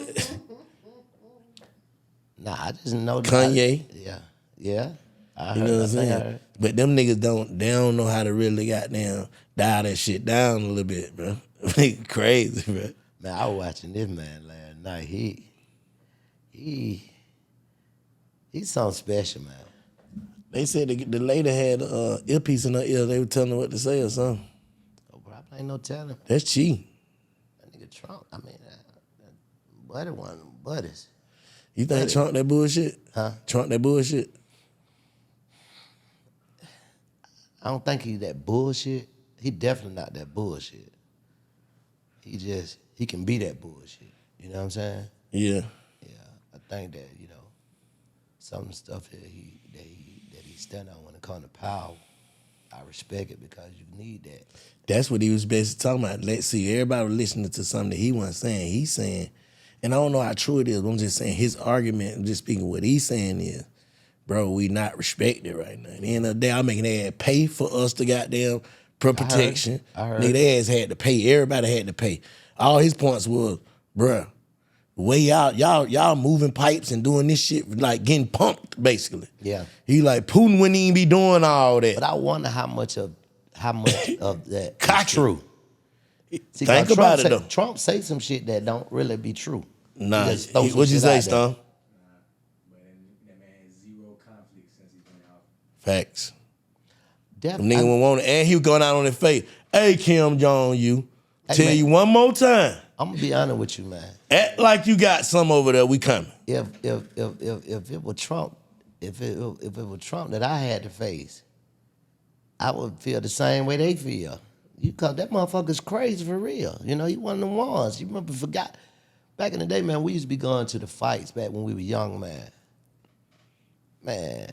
nah, I just know that. Kanye. Yeah. I heard, you know what I'm saying? But them niggas don't know how to really goddamn dial that shit down a little bit, bro. Crazy, bro. Man, I was watching this man last night. He's something special, man. They said the lady had earpiece in her ear. They were telling her what to say or something. Oh, probably ain't no telling. That's cheating. That nigga Trump, buddy one of them buddies. You think Trump that bullshit? Huh? Trump that bullshit? I don't think he's that bullshit. He definitely not that bullshit. He can be that bullshit. You know what I'm saying? Yeah. Yeah. I think that, some of the stuff that he stand on when it comes to power, I respect it because you need that. That's what he was basically talking about. Let's see, everybody was listening to something that he wasn't saying. He's saying, and I don't know how true it is, but I'm just saying his argument, I'm just speaking what he's saying is, bro, we not respected right now. At the end of the day, I'm making their ass pay for us to goddamn for protection. I heard. Nigga, their ass had to pay. Everybody had to pay. All his points was, bruh, the way y'all moving pipes and doing this shit, like getting pumped, basically. Yeah. He like, Putin wouldn't even be doing all that. But I wonder how much of that is Cocky. true. See, Think about it, though. Trump say some shit that don't really be true. Nah, He just throw some what'd you shit say, out there. Stone? But that man has zero conflict since he's been out. Facts. Them Definitely. nigga won't want it. And he was going out on his face. Hey, Kim Jong, tell man. you one more time. I'm gonna be honest with you, man. Act like you got some over there. We coming. If it were Trump, if it were Trump that I had to face, I would feel the same way they feel. You cause that motherfucker's crazy for real. You know, he one of them ones. You remember forgot back in the day, man, we used to be going to the fights back when we were young, man. Man,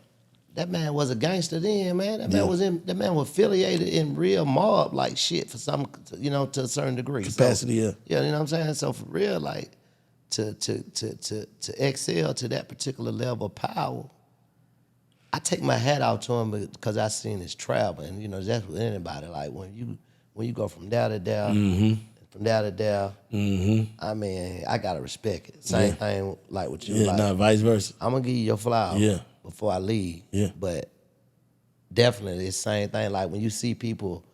that man was a gangster then, man. That man was affiliated in real mob like shit for some, you know, to a certain degree. Capacity, yeah. Yeah, you know what I'm saying? So for real, like to excel to that particular level of power, I take my hat out to him because I seen his travel, and you know that's with anybody. Like when you go from there to there, from there to there, I mean, I gotta respect it. Same thing like with you. Yeah, like, nah, vice versa. I'm gonna give you your flowers Yeah. before I leave. Yeah. But definitely it's the same thing. Like when you see people,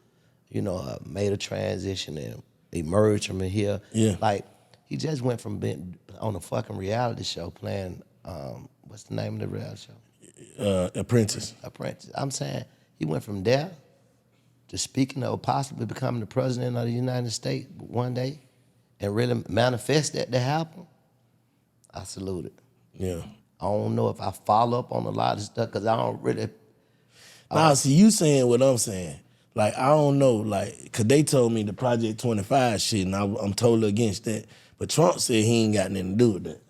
you know, made a transition and emerged from here. Yeah. Like he just went from being on a fucking reality show playing what's the name of the reality show? Apprentice. Apprentice. I'm saying he went from there to speaking of possibly becoming the president of the United States one day and really manifest that to happen. I salute it. Yeah. I don't know if I follow up on a lot of stuff because I don't really. Nah, see, you saying what I'm saying. Like, I don't know, like, because they told me the Project 25 shit, and I'm totally against that. But Trump said he ain't got nothing to do with that.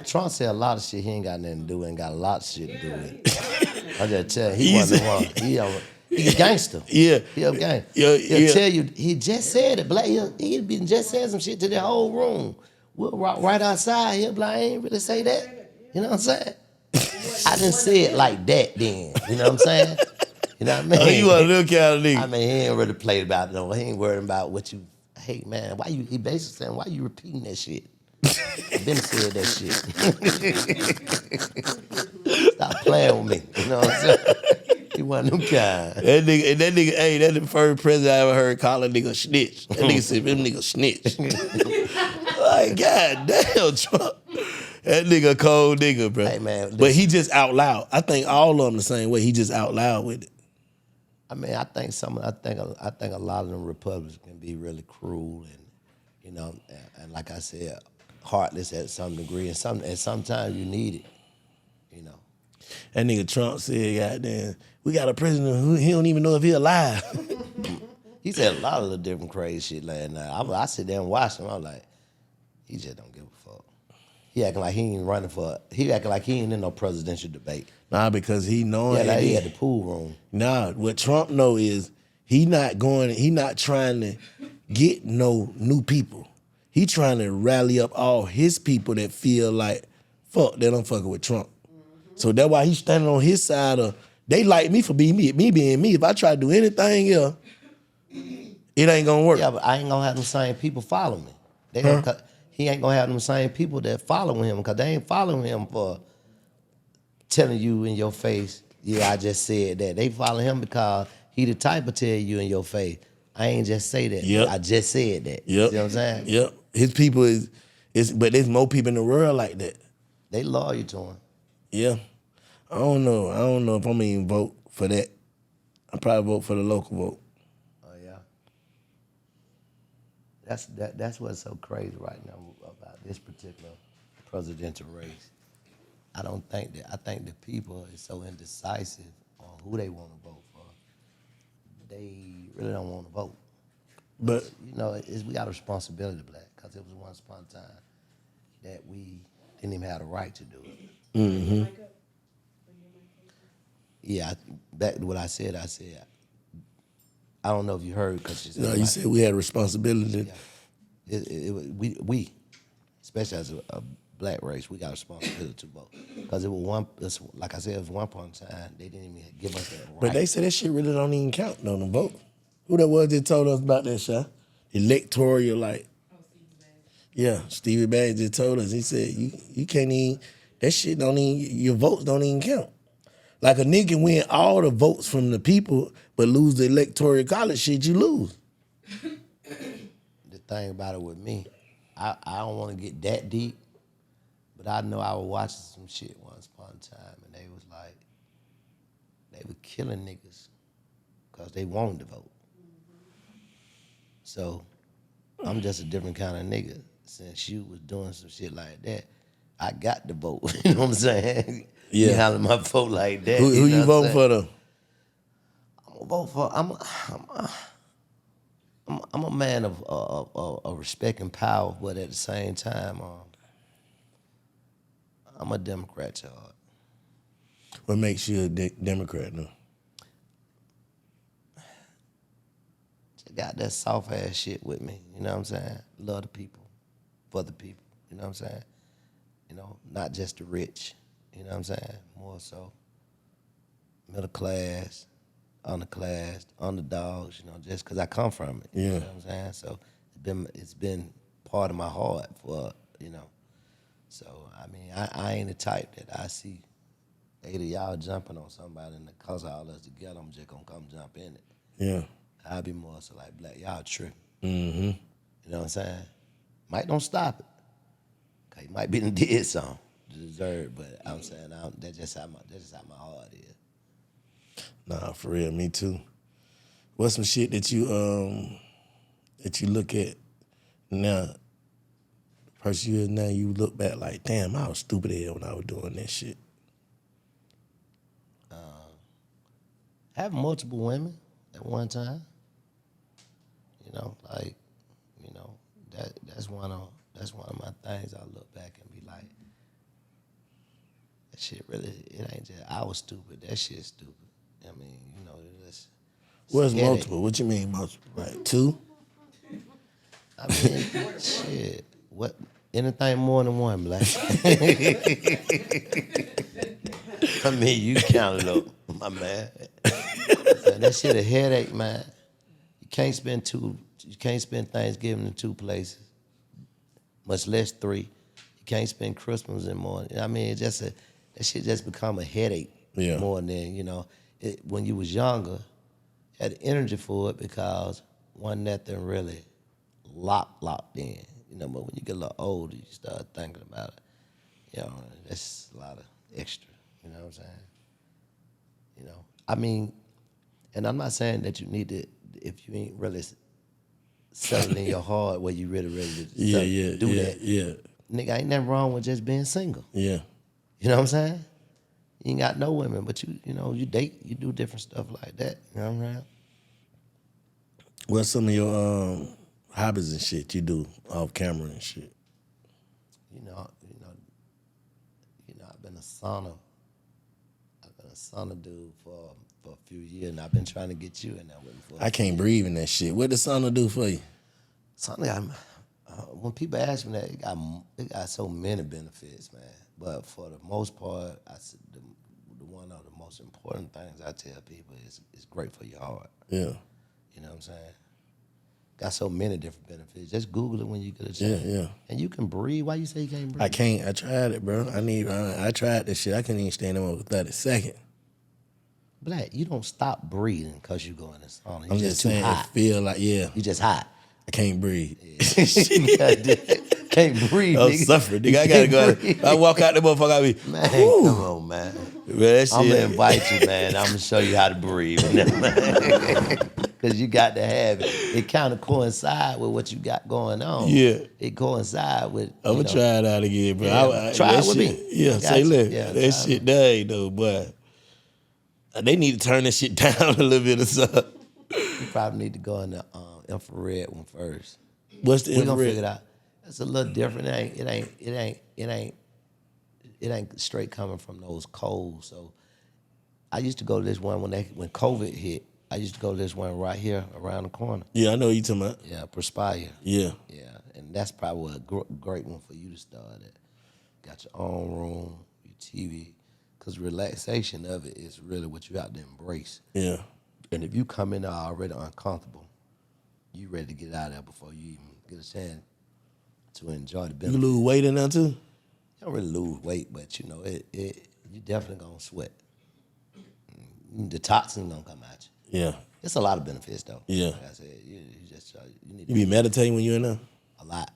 Trump said a lot of shit he ain't got nothing to do with and got a lot of shit to do with it. I just tell you, he wasn't the one. He a gangster. Yeah. He a gangster. Yeah, He'll tell you, he just said it. Black, he been just said some shit to the whole room. We'll walk right outside. He'll be like, I ain't really say that. You know what I'm saying? I didn't say it like that then. You know what I'm saying? You know what I mean? Oh, you want to look at a nigga. I mean, he ain't really played about it though. He ain't worried about what you, hey man, he basically saying, why you repeating that shit? I been said that shit. Stop playing with me. You know what I'm saying? He wasn't them kind. That nigga, hey, that's the first president I ever heard call a nigga snitch. That nigga said, them nigga snitch. Like, God damn, Trump. That nigga a cold nigga, bro. Hey, man, listen. But he just out loud. I think all of them the same way. He just out loud with it. I mean, I think a lot of them Republicans can be really cruel and, you know, and like I said, heartless at some degree, and sometimes you need it, you know. That nigga Trump said, goddamn, we got a president who he don't even know if he alive. He said a lot of the different crazy shit last night. I sit there and watch him. I'm like, he just don't give a fuck. He acting like he ain't in no presidential debate. Nah, because he knowing Yeah, like he at the pool room. Nah, what Trump know is he not trying to get no new people. He trying to rally up all his people that feel like, fuck, they don't fucking with Trump. So that's why he's standing on his side of, they like me for being me being me. If I try to do anything else, it ain't gonna work. Yeah, but I ain't gonna have them same people follow me. He ain't gonna have them same people that follow him because they ain't following him for telling you in your face, yeah, I just said that. They follow him because he the type of tell you in your face, I ain't just say that. Yep. I just said that. Yep. You know what I'm saying? Yep. His people but there's more people in the world like that. They loyal to him. Yeah. I don't know if I'm gonna even vote for that. I probably vote for the local vote. Oh yeah. That's what's so crazy right now about this particular presidential race. I think the people is so indecisive on who they want to vote for. They really don't want to vote. But You know, we got a responsibility, Black, because it was once upon a time that we didn't even have the right to do it. Yeah, back to what I said, I don't know if you heard because she said No, you said we had a responsibility. we, especially as a black race, we got a responsibility to vote. Because it was one, like I said, it was one point in time, they didn't even give us that right. But they said that shit really don't even count on the vote. Who that was that told us about that shit? Electoral, like. Yeah, Stevie Badge just told us. He said, you can't even, that shit don't even, your votes don't even count. Like a nigga win all the votes from the people, but lose the electoral college shit, you lose. The thing about it with me, I don't want to get that deep, but I know I was watching some shit once upon a time, and they was like, they were killing niggas because they wanted to vote. So I'm just a different kind of nigga. Since you was doing some shit like that, I got to vote. You know what I'm saying? Yeah. You handle my vote like that. Who you know voting for though? I'm gonna vote for. I'm a man of respect and power, but at the same time, I'm a Democrat, y'all. What makes you a Democrat though? Just got that soft ass shit with me. You know what I'm saying? Love the people, for the people. You know what I'm saying? You know, not just the rich. You know what I'm saying? More so middle class, underclass, underdogs, you know, just because I come from it. Yeah. You know what I'm saying? So it's been part of my heart for, you know. So, I mean, I ain't the type that I see 8 of y'all jumping on somebody and because of all us together, I'm just going to come jump in it. Yeah. I'll be more so like, black, y'all tripping. Mm-hmm. You know what I'm saying? Might don't stop it. Cause you might be done did something to deserve, but I'm saying that's just how my heart is. Nah, for real, me too. What's some shit that you look at now, person you is now, you look back like, damn, I was stupid as hell when I was doing that shit. Having multiple women at one time, you know, like, you know, that's one of my things. I look back and be like, that shit really, it ain't just I was stupid. That shit's stupid. I mean, you know, it's What's headache. multiple? What you mean multiple? Like 2? I mean, shit. What? Anything more than one, black. I mean, you count it up, my man. That shit a headache, man. You can't spend Thanksgiving in 2 places, much less 3. You can't spend Christmas in more. I mean, that shit just become a headache more than, you know. When you was younger, you had the energy for it because wasn't nothing really locked in. You know, but when you get a little older, you start thinking about it. You know, that's a lot of extra. You know what I'm saying? You know, I mean, and I'm not saying that you need to, if you ain't really settled in your heart where you really ready to do that. Yeah. Nigga, ain't nothing wrong with just being single. Yeah. You know what I'm saying? You ain't got no women, but you know, you date, you do different stuff like that. You know what I'm saying? What's some of your hobbies and shit you do off camera and shit? You know, I've been a sauna dude for a few years, and I've been trying to get you in there with me for. I can't breathe in that shit. What does sauna do for you? Sauna, when people ask me that, it got so many benefits, man. But for the most part, I said the one of the most important things I tell people is it's great for your heart. Yeah. You know what I'm saying? Got so many different benefits. Just Google it when you get a chance. Yeah. And you can breathe. Why you say you can't breathe? I can't. I tried it, bro. I tried this shit. I couldn't even stand there for 30 seconds. Black, you don't stop breathing because you go in the sauna. I'm just saying, it feel like, You just hot. I can't breathe. Can't breathe, I'm nigga. suffering, nigga. I gotta go. I walk out the motherfucker, I be, Man, whew. come on, man. That shit. I'm gonna invite you, man. I'm gonna show you how to breathe. Because you got to have it. It kind of coincide with what you got going on. Yeah. It coincide with, I'm gonna try it out again, bro. Yeah, try it with me. Yeah, say look, Yeah, that shit dang though, boy. They need to turn that shit down a little bit or something. You probably need to go in the infrared one first. What's the We're gonna infrared? figure it out. It's a little different. It ain't straight coming from those cold. So I used to go to this one when COVID hit. I used to go to this one right here around the corner. Yeah, I know what you talking about. Yeah, Perspire. Yeah. Yeah, and that's probably a great one for you to start at. Got your own room, your TV, because relaxation of it is really what you have to embrace. Yeah. And if you come in there already uncomfortable, you ready to get out of there before you even get a chance to enjoy the You benefits. lose weight in there too? You don't really lose weight, but you know, you definitely gonna sweat. The toxins gonna come at you. Yeah. It's a lot of benefits though. Yeah. Like I said, you need You be meditating when you're in there? a lot.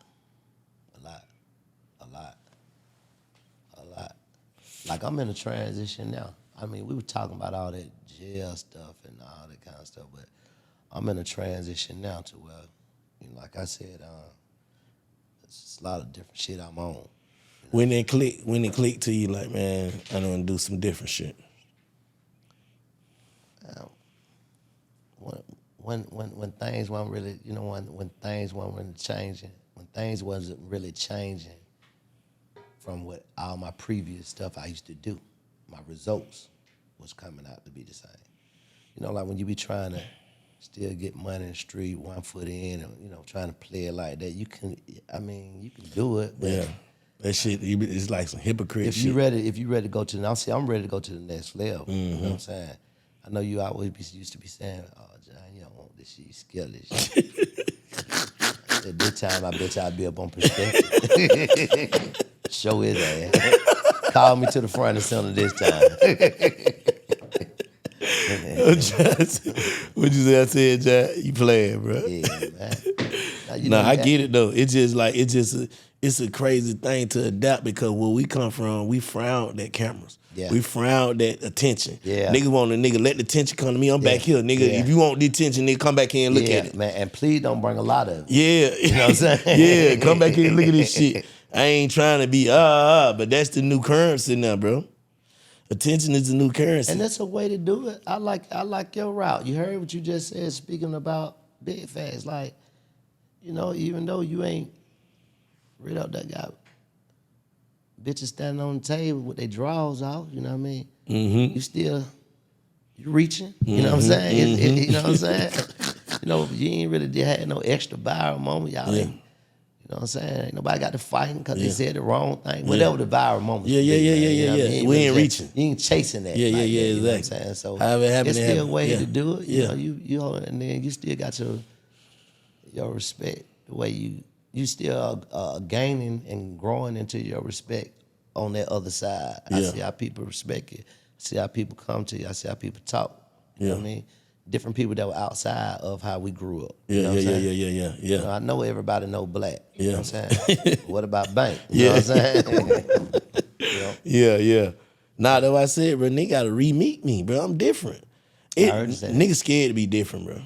Like I'm in a transition now. I mean, we were talking about all that jail stuff and all that kind of stuff, but I'm in a transition now to where, you know, like I said, there's a lot of different shit I'm on. You know? When it click to you, like, man, I don't want to do some different shit. When things weren't really, you know, when things weren't really changing, when things wasn't really changing from what all my previous stuff I used to do, my results was coming out to be the same. You know, like when you be trying to still get money in the street, 1 foot in, and, you know, trying to play it like that, you can do it, but Yeah. That shit, it's like some hypocrite if shit. you ready to go to, now see, I'm ready to go to the next level. You know Mm-hmm. what I'm saying? I know you always used to be saying, "Oh, John, you don't want this shit, you scared of this shit." At this time, I bet you I'd be up on Perspective. Show his ass. Call me to the front and center this time. What you say? I said, John, you playing, bro? Yeah, man. Now, you No, know I that- get it though. It's just like it's a crazy thing to adapt because where we come from, we frown at cameras. Yeah. We frown at attention. Yeah. Niggas want let the attention come to me. I'm back here, nigga. Yeah. If you want the attention, nigga, come back here and look at it. man. And please don't bring a lot of it. Yeah. You know what I'm saying? Yeah, come back here and look at this shit. I ain't trying to be but that's the new currency now, bro. Attention is the new currency. And that's a way to do it. I like your route. You heard what you just said speaking about big facts. Like, you know, even though you ain't read out that guy, bitches standing on the table with their drawers off, you know what I mean? Mm-hmm. You reaching, you know what I'm saying? You know what I'm saying? You know, you ain't really had no extra viral moment. Y'all ain't, you know what I'm saying? Ain't nobody got to fighting because they said the wrong thing. Whatever the viral moment. Yeah. You know what I mean? We ain't really reaching. You ain't chasing that. Yeah, like that, you know what I'm exactly. saying? So However it happen, it's it still happen. a way Yeah. to do it. You Yeah. know, you and then you still got your respect. The way you still are gaining and growing into your respect on that other side. I Yeah. see how people respect you. I see how people come to you. I see how people talk. You know what I mean? Different people that were outside of how we grew up. You know what I'm saying? Yeah. You know, I know everybody know black. You know what I'm Yeah. saying? What about bank? You know what I'm saying? You know? Yeah. Nah, though I said, bro, nigga gotta re-meet me, bro. I'm different. I heard you say that. Niggas scared to be different, bro.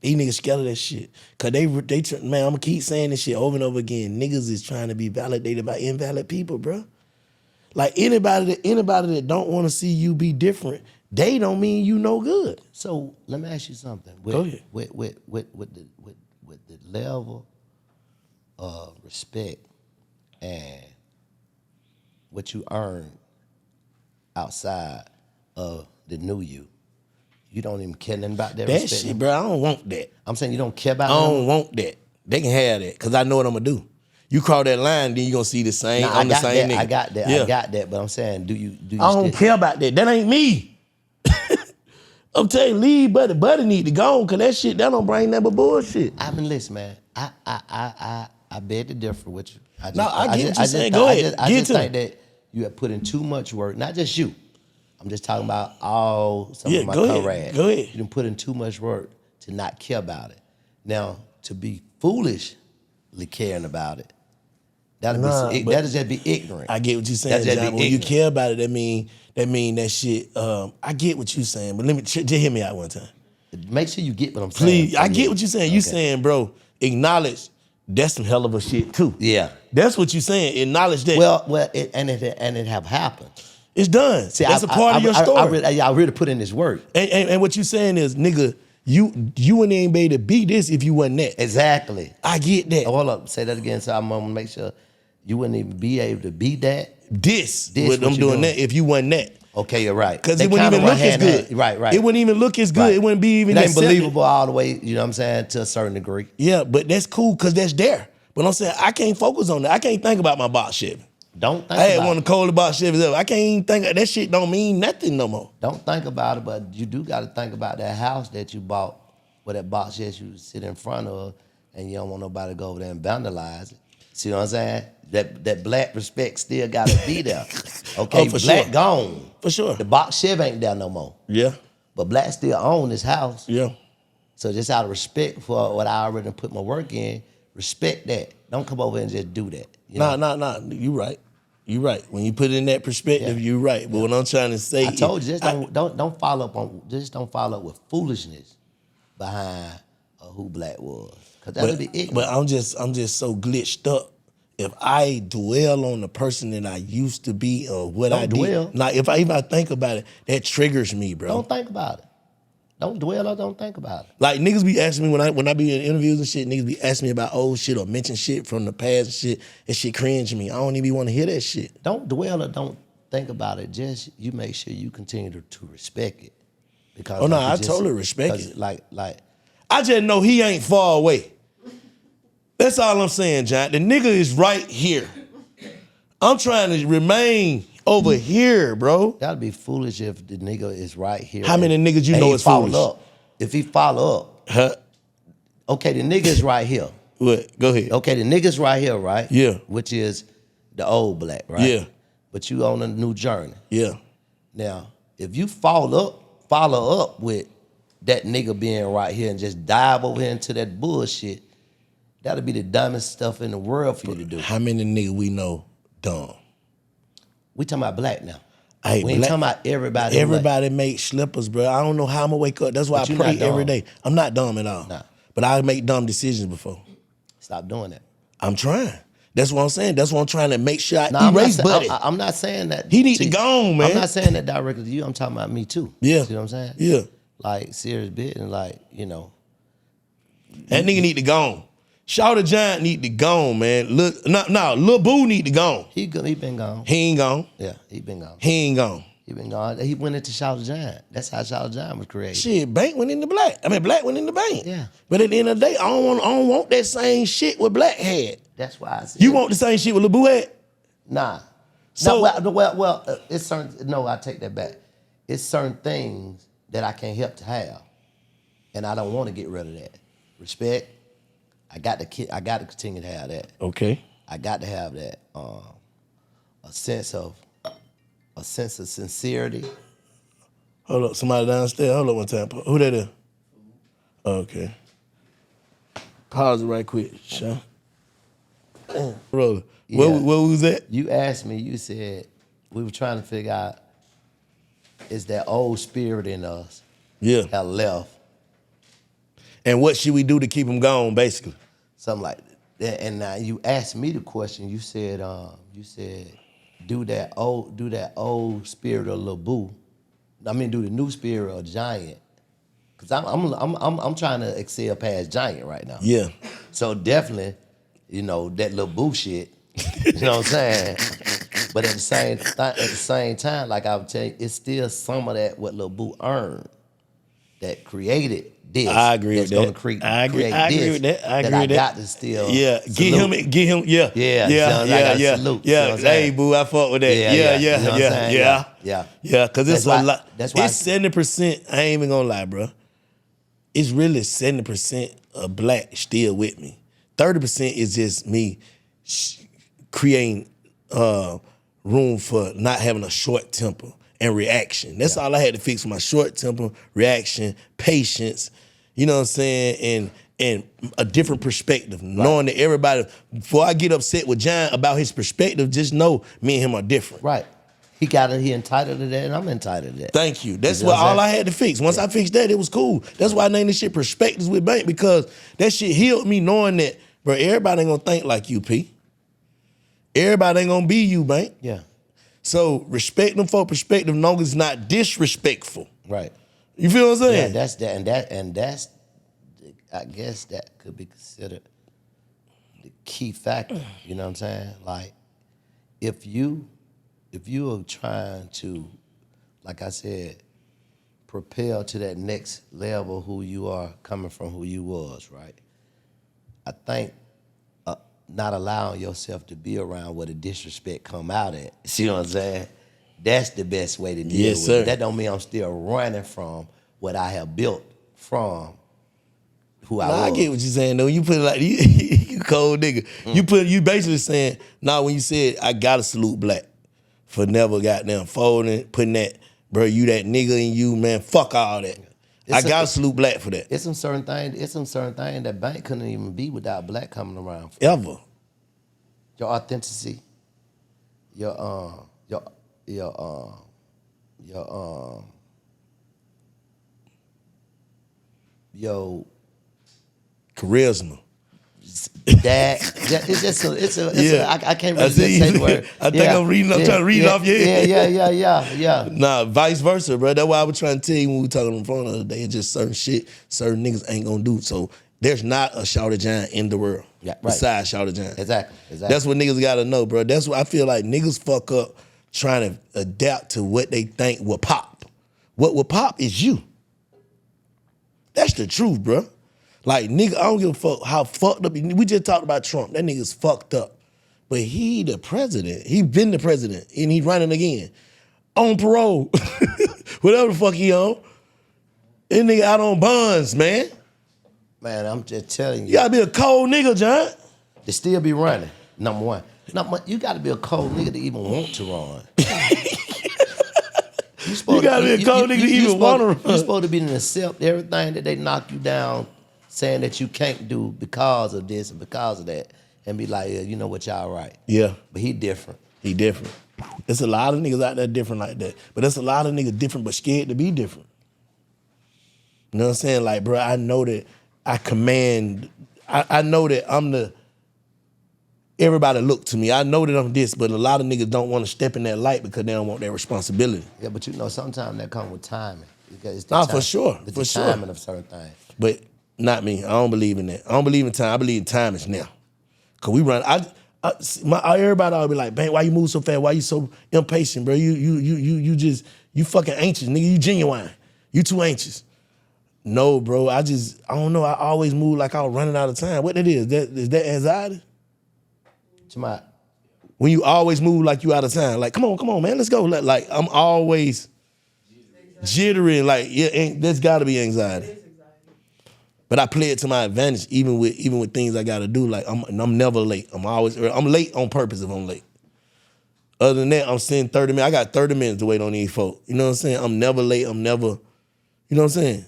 These niggas scared of that shit. Cause man, I'm gonna keep saying this shit over and over again. Niggas is trying to be validated by invalid people, bro. Like anybody that don't want to see you be different, they don't mean you no good. So let me ask you something. Go ahead. With the level of respect and what you earn outside of the new you don't even care nothing about that That respect. shit, bro, I don't want that. I'm saying you don't care about I that. don't want that. They can have that, cause I know what I'm gonna do. You cross that line, then you gonna see the same. Nah, I'm the same nigga. I got that. Yeah. I got that. But I'm saying, do you I don't still, care about that. That ain't me. I'm telling you, leave Buddy need to go on, cause that shit, that don't bring nothing but bullshit. I mean, listen, man. I beg to differ with you. I get what you're saying. Go ahead. I Get just to think that you have put in too much work. Not just you. I'm just talking about some Yeah, of my go ahead. comrades. Go ahead. You done put in too much work to not care about it. Now, to be foolishly caring about it, that'll just be ignorant. I get what you're saying, That'll just be John. When you ignorant. care about it, that mean that shit. I get what you're saying, but let me just hear me out one time. Make sure you get what I'm saying. Please, I get what you're saying. You Okay. saying, bro, acknowledge that's some hell of a shit too. Yeah. That's what you're saying. Acknowledge that. It have happened. It's done. See, That's a part of your story. I really put in this work. And what you saying is, nigga, you wouldn't even be able to be this if you wasn't that. Exactly. I get that. Hold up, say that again. So I'm gonna make sure you wouldn't even be able to be that. This This what what I'm you doing doing. that if you wasn't that. Okay, you're right. Because They it wouldn't kinda even run look as hand in good. hand. Right. It wouldn't even look as good. Right. It wouldn't be even It ain't accepted. believable all the way, you know what I'm saying, to a certain degree. Yeah, but that's cool because that's there. But I'm saying I can't focus on that. I can't think about my box Chevy. Don't think I had about one it. of the coldest box Chevys ever. I can't even think that shit don't mean nothing no more. Don't think about it, but you do got to think about that house that you bought, where that box that you sit in front of, and you don't want nobody to go over there and vandalize it. See what I'm saying? That black respect still got to be there. Okay, Oh, for black sure. gone. For sure. The box Chevy ain't there no more. Yeah, But black still own this house. yeah. So just out of respect for what I already put my work in, respect that. Don't come over and just do that. You know? Nah. You right. You right. When you put it in that perspective, Yeah. you right. But what I'm trying to say I told you, is, just don't follow up on, just don't follow up with foolishness behind who black was, cause that'll be ignorant. But I'm just so glitched up. If I dwell on the person that I used to be or what Don't I dwell. did, now if I think about it, that triggers me, bro. Don't think about it. Don't dwell or don't think about it. Like niggas be asking me when I be in interviews and shit, niggas be asking me about old shit or mention shit from the past and shit, and shit cringe me. I don't even want to hear that shit. Don't dwell or don't think about it. Just you make sure you continue to respect it. Because Oh, no, like you I just- totally respect 'cause it. Like I just know he ain't far away. That's all I'm saying, John. The nigga is right here. I'm trying to remain over here, bro. that'd be foolish if the nigga is right here. How many niggas you and know he is follow foolish? Up. If he follow up, Huh? okay, the nigga is right here. What? Go ahead. Okay, the nigga's right here, right? Yeah. Which is the old black, right? Yeah. But you on a new journey. Yeah. Now, if you follow up with that nigga being right here and just dive over here into that bullshit, that'll be the dumbest stuff in the world for you to do. How many niggas we know dumb? We talking about black now. Hey, We ain't black- talking about everybody. who Everybody make slippers, bro. I don't know how I'm gonna wake up. That's why But I you pray not dumb. every day. I'm not dumb at all. Nah. But I make dumb decisions before. Like, stop doing that. I'm trying. That's what I'm saying. That's what I'm trying to make sure I Nah, erase Buddy. I'm not saying that. He need to you. go on, man. I'm not saying that directly to you. I'm talking about me too. Yeah. See what I'm saying? Yeah. Like serious bit and like, you know. That nigga need to go on. Shout the Giant need to go on, man. Look, no, Lil Boo need to go on. He been gone. He ain't gone. Yeah, he been gone. He ain't gone. He been gone. He went into Shout the Giant. That's how Shout the Giant was created. Shit, Bank went into Black. I mean, Black went into Bank. Yeah. But at the end of the day, I don't want that same shit with Black had. That's why I said You want the same shit with Lil Boo had? Nah. So- well, it's certain. No, I take that back. It's certain things that I can't help to have, and I don't want to get rid of that. Respect. I got to continue to have that. Okay. I got to have that. A sense of sincerity. Hold up, somebody downstairs. Hold up one time. Who that is? Okay. Pause it right quick, Sean. Roller. Yeah. Where was that? You asked me. You said we were trying to figure out is that old spirit in us Yeah. that left. And what should we do to keep him gone, basically? Something like that. And now you asked me the question. You said, do that old spirit of Lil Boo. I mean, do the new spirit of Giant. Cause I'm trying to excel past Giant right now. Yeah. So definitely, that Lil Boo shit. You know what I'm saying? But at the same time, like I would tell you, it's still some of that what Lil Boo earned that created this. I agree with that's gonna that. create I agree with that. I agree with that. got to still Yeah, salute. get him, yeah. Yeah, yeah, so I gotta yeah. salute, Yeah, you know what I'm saying? hey, boo, I fuck with that. Yeah, Yeah, you know what I'm saying? Yeah. Yeah, because it's That's a why- lot. that's why It's 70%, I ain't even gonna lie, bro. It's really 70% of black still with me. 30% is just me creating room for not having a short temper and reaction. That's all I had to fix, my short temper, reaction, patience, you know what I'm saying, and a different perspective. Knowing that everybody, before I get upset with John about his perspective, just know me and him are different. Right. He entitled to that, and I'm entitled to that. Thank you. That's You know what what I'm all I saying? had to fix. Once I fixed that, it was cool. That's why I named this shit Perspektives with Bank, because that shit healed me knowing that, bro, everybody ain't gonna think like you, P. Everybody ain't gonna be you, Bank. Yeah. So respect them for perspective, long as it's not disrespectful. Right. You feel what I'm Yeah, saying? that's that, and that's, I guess that could be considered the key factor. You know what I'm saying? Like, if you are trying to like I said, propel to that next level who you are coming from who you was, right? I think not allowing yourself to be around where the disrespect come out at. See what I'm saying? That's the best way to deal with it. That don't mean I'm still running from what I have built from who I was. I get what you're saying though. You put it like you cold nigga. You basically saying, when you said I gotta salute black for never goddamn folding, putting that, bro, you that nigga in you, man, fuck all that. I gotta salute black for that. It's some certain things that Bank couldn't even be without black coming around. Ever. Your authenticity, your charisma. It's just I can't really just say the word. I think I'm trying to read off your head. Yeah. Nah, vice versa, bro. That's why I was trying to tell you when we were talking on the phone the other day. It's just certain shit certain niggas ain't gonna do. So there's not a Shawty Giant in the world besides Shawty Giant. Exactly. That's what niggas gotta know, bro. That's what I feel like niggas fuck up trying to adapt to what they think will pop. What will pop is you. That's the truth, bro. Like, nigga, I don't give a fuck how fucked up. We just talked about Trump. That nigga's fucked up. But he the president. He been the president. And he running again. On parole. Whatever the fuck he on. That nigga out on bonds, man. Man, I'm just telling you. You gotta be a cold nigga, John. To still be running, number one. You gotta be a cold nigga to even want to run. You gotta be a cold nigga to even want to run. You're supposed to be to accept everything that they knock you down, saying that you can't do because of this and because of that, and be like, yeah, you know what, y'all right. Yeah. But he different. He different. There's a lot of niggas out there different like that. But there's a lot of niggas different but scared to be different. You know what I'm saying? Like, bro, I know that I command, I know that I'm everybody look to me. I know that I'm this, but a lot of niggas don't want to step in that light because they don't want that responsibility. Yeah, but you know, sometimes that comes with timing. It's for sure. It's for the sure. timing of certain things. But not me. I don't believe in that. I don't believe in time. I believe in time is now. Cause we run. Everybody always be like, "Bang, why you move so fast? Why you so impatient, bro? You fucking anxious, nigga. You genuine. You too anxious." No, bro. I don't know. I always move like I was running out of time. What that is? Is that anxiety? When you always move like you out of time. Like, come on, man, let's go. Like I'm always jittery. Like, yeah, that's got to be anxiety. But I play it to my advantage, even with things I got to do. Like I'm never late. I'm late on purpose if I'm late. Other than that, I'm sitting 30 minutes. I got 30 minutes to wait on these folks. You know what I'm saying? I'm never late. You know what I'm saying?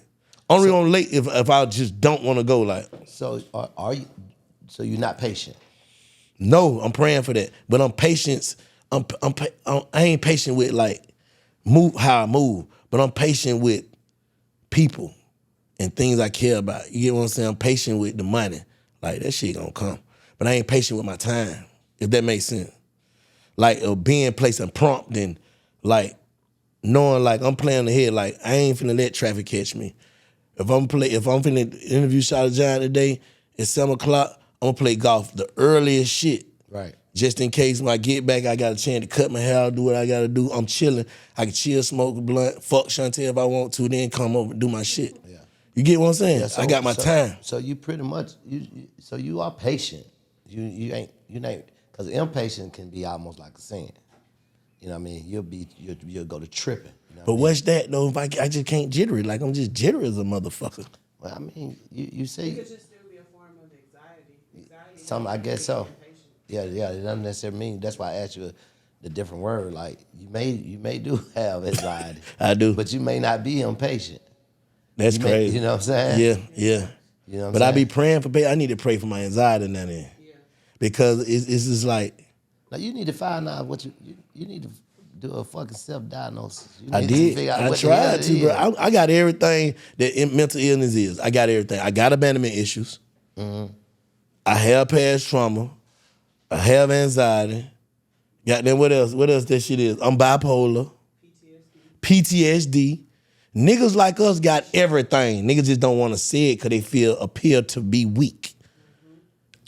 Only on late if I just don't want to go. Like, so are you? So you're not patient? No, I'm praying for that. But I'm patient. I ain't patient with like how I move, but I'm patient with people and things I care about. You get what I'm saying? I'm patient with the money. Like, that shit gonna come. But I ain't patient with my time, if that makes sense. Like, being placed and prompt and like knowing like I'm playing ahead. Like, I ain't finna let traffic catch me. If I'm finna interview Shawty Giant today at 7 o'clock, I'm gonna play golf the earliest shit. Right. Just in case when I get back, I got a chance to cut my hair, do what I gotta do. I'm chilling. I can chill, smoke a blunt, fuck Chantel if I want to, then come over and do my shit. Yeah. You get what I'm saying? Yeah, I got my time. So you pretty much, you are patient. You ain't, because impatient can be almost like a sin. You know what I mean? You'll go to tripping. You know but what's that though? If I just can't jittery, like I'm just jittery as a motherfucker. Well, I mean, you say. It could just still be a form of anxiety. Some, I guess so. Yeah, it doesn't necessarily mean. That's why I asked you the different word. Like you may do have anxiety. I do, but you may not be impatient. That's crazy. You know what I'm saying? Yeah. You know what I'm but saying? I be praying for. I need to pray for my anxiety now then, because it's just like. Now you need to find out what you need to do a fucking self-diagnosis. I did. I tried to, bro. I got everything that mental illness is. I got everything. I got abandonment issues. Mm-hmm. I have past trauma. I have anxiety. Goddamn, what else? What else that shit is? I'm bipolar. PTSD. Niggas like us got everything. Niggas just don't want to say it because they appear to be weak.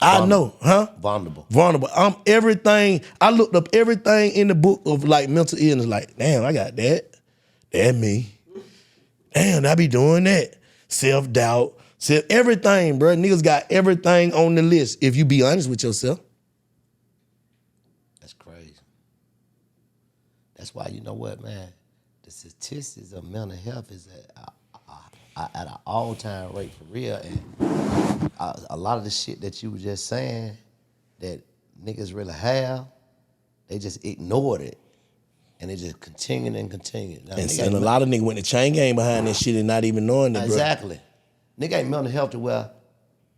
I know, huh? Vulnerable. I'm everything. I looked up everything in the book of like mental illness. Like, damn, I got that. That's me. Damn, I be doing that. Self-doubt, everything, bro. Niggas got everything on the list if you be honest with yourself. That's crazy. That's why, you know what, man? The statistics of mental health is at an all-time rate for real. And a lot of the shit that you were just saying that niggas really have, they just ignored it. And they just continued and continued. Now, And a lot of niggas went the chain game behind this shit and not even knowing it, bro. Exactly. Nigga ain't mental health to where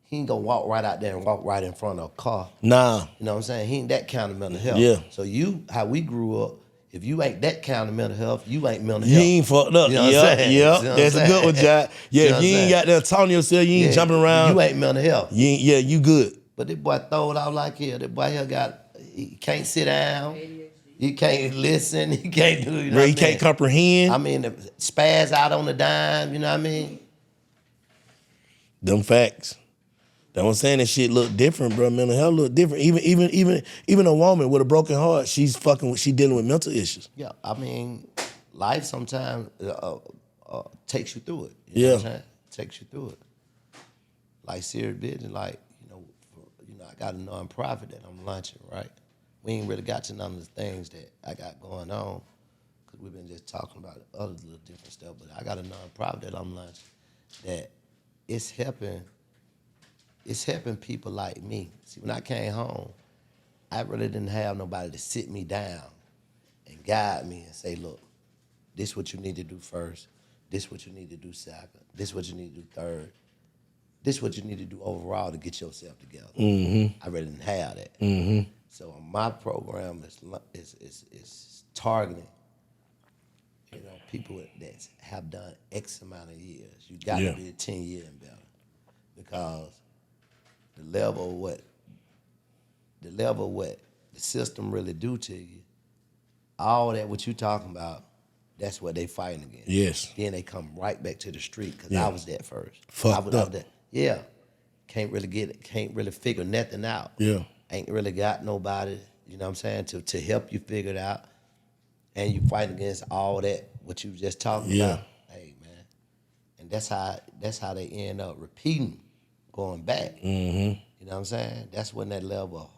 he ain't gonna walk right out there and walk right in front of a car. Nah. You know what I'm saying? He ain't that kind of mental health. Yeah. So how we grew up, if you ain't that kind of mental health, you ain't mental You health. ain't fucked up. You know what I'm saying? Yeah. See what I'm That's a good one, Jack. Yeah, if you ain't got there talking to yourself, you ain't jumping around. You ain't mental health. You good. But this boy throw it out like here. That boy here he can't sit down. He can't listen. He can't do, you know Bro, he can't comprehend. I mean, spaz out on the dime, you know what I mean? Them facts. That's what I'm saying. That shit look different, bro. Mental health look different. Even a woman with a broken heart, she dealing with mental issues. Yeah, I mean, life sometimes takes you through it. You know what I'm saying? Takes you through it. Like serious business, like, I got a nonprofit that I'm launching, right? We ain't really got to none of the things that I got going on because we've been just talking about other little different stuff. But I got a nonprofit that I'm launching that it's helping people like me. See, when I came home, I really didn't have nobody to sit me down and guide me and say, look, this what you need to do first. This what you need to do second. This what you need to do third. This what you need to do overall to get yourself together. I really didn't have that. So my program is targeting, people that have done X amount of years. You got to be 10 years and better, because the level of what the system really do to you, all that what you talking about, that's what they fighting against. Yes. Then they come right back to the street, because I was that first. Fucked up. Yeah. Can't really figure nothing out. Yeah. Ain't really got nobody, you know what I'm saying, to help you figure it out. And you fight against all that, what you just talking about. Hey, man. And that's how they end up repeating, going back. You know what I'm saying? That's when that level of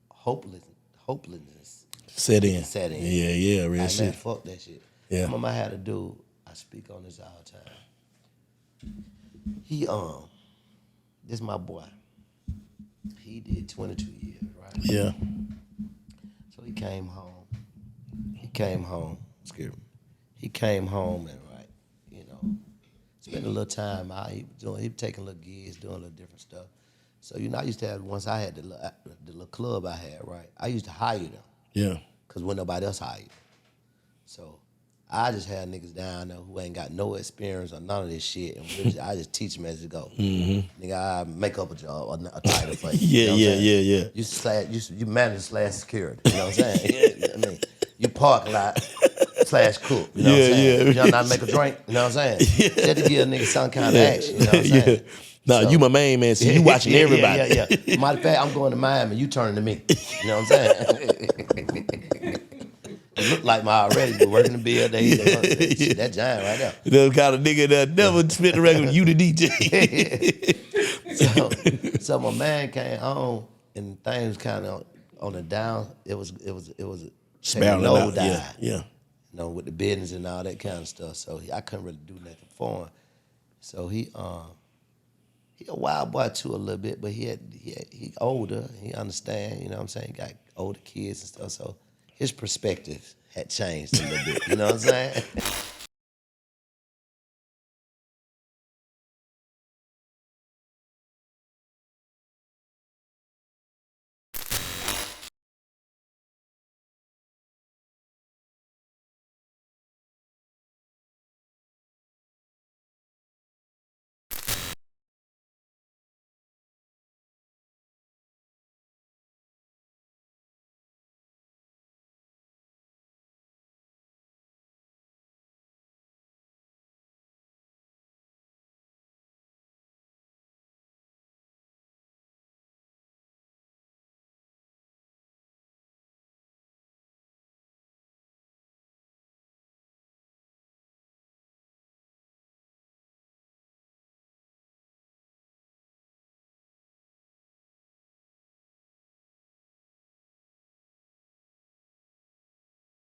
hopelessness set in. Yeah, real like, shit. Man, fuck that shit. Yeah. I remember I had a dude, I speak on this all the time. He, this my boy. He did 22 years, right? Yeah. So he came home. Excuse me. He came home and, spent a little time out. He was taking little gigs, doing a little different stuff. So, I used to have, once I had the little club I had, right? I used to hire them. Yeah. Because when nobody else hired. So I just had niggas down there who ain't got no experience or none of this shit, and I just teach them as it go. Nigga, I make up a job, a title for you. Yeah. You manage / security. You know what I'm saying? I mean, you parking lot / cook. You know what I'm saying? You know how to make a drink. You know what I'm saying? Just to give a nigga some kind of action. You know what I'm saying? No, you my main man, so you watching everybody. Yeah. Matter of fact, I'm going to Miami. You turning to me. You know what I'm saying? It look like my already, but working the bill, that giant right there. The kind of nigga that never spent the record with you, the DJ. So my man came home and things kind of on the down. It was Spiraling out. dive. Yeah. With the business and all that kind of stuff. So I couldn't really do nothing for him. So he a wild boy too a little bit, but he older. He understand. You know what I'm saying? He got older kids and stuff. So his perspective had changed a little bit. You know what I'm saying?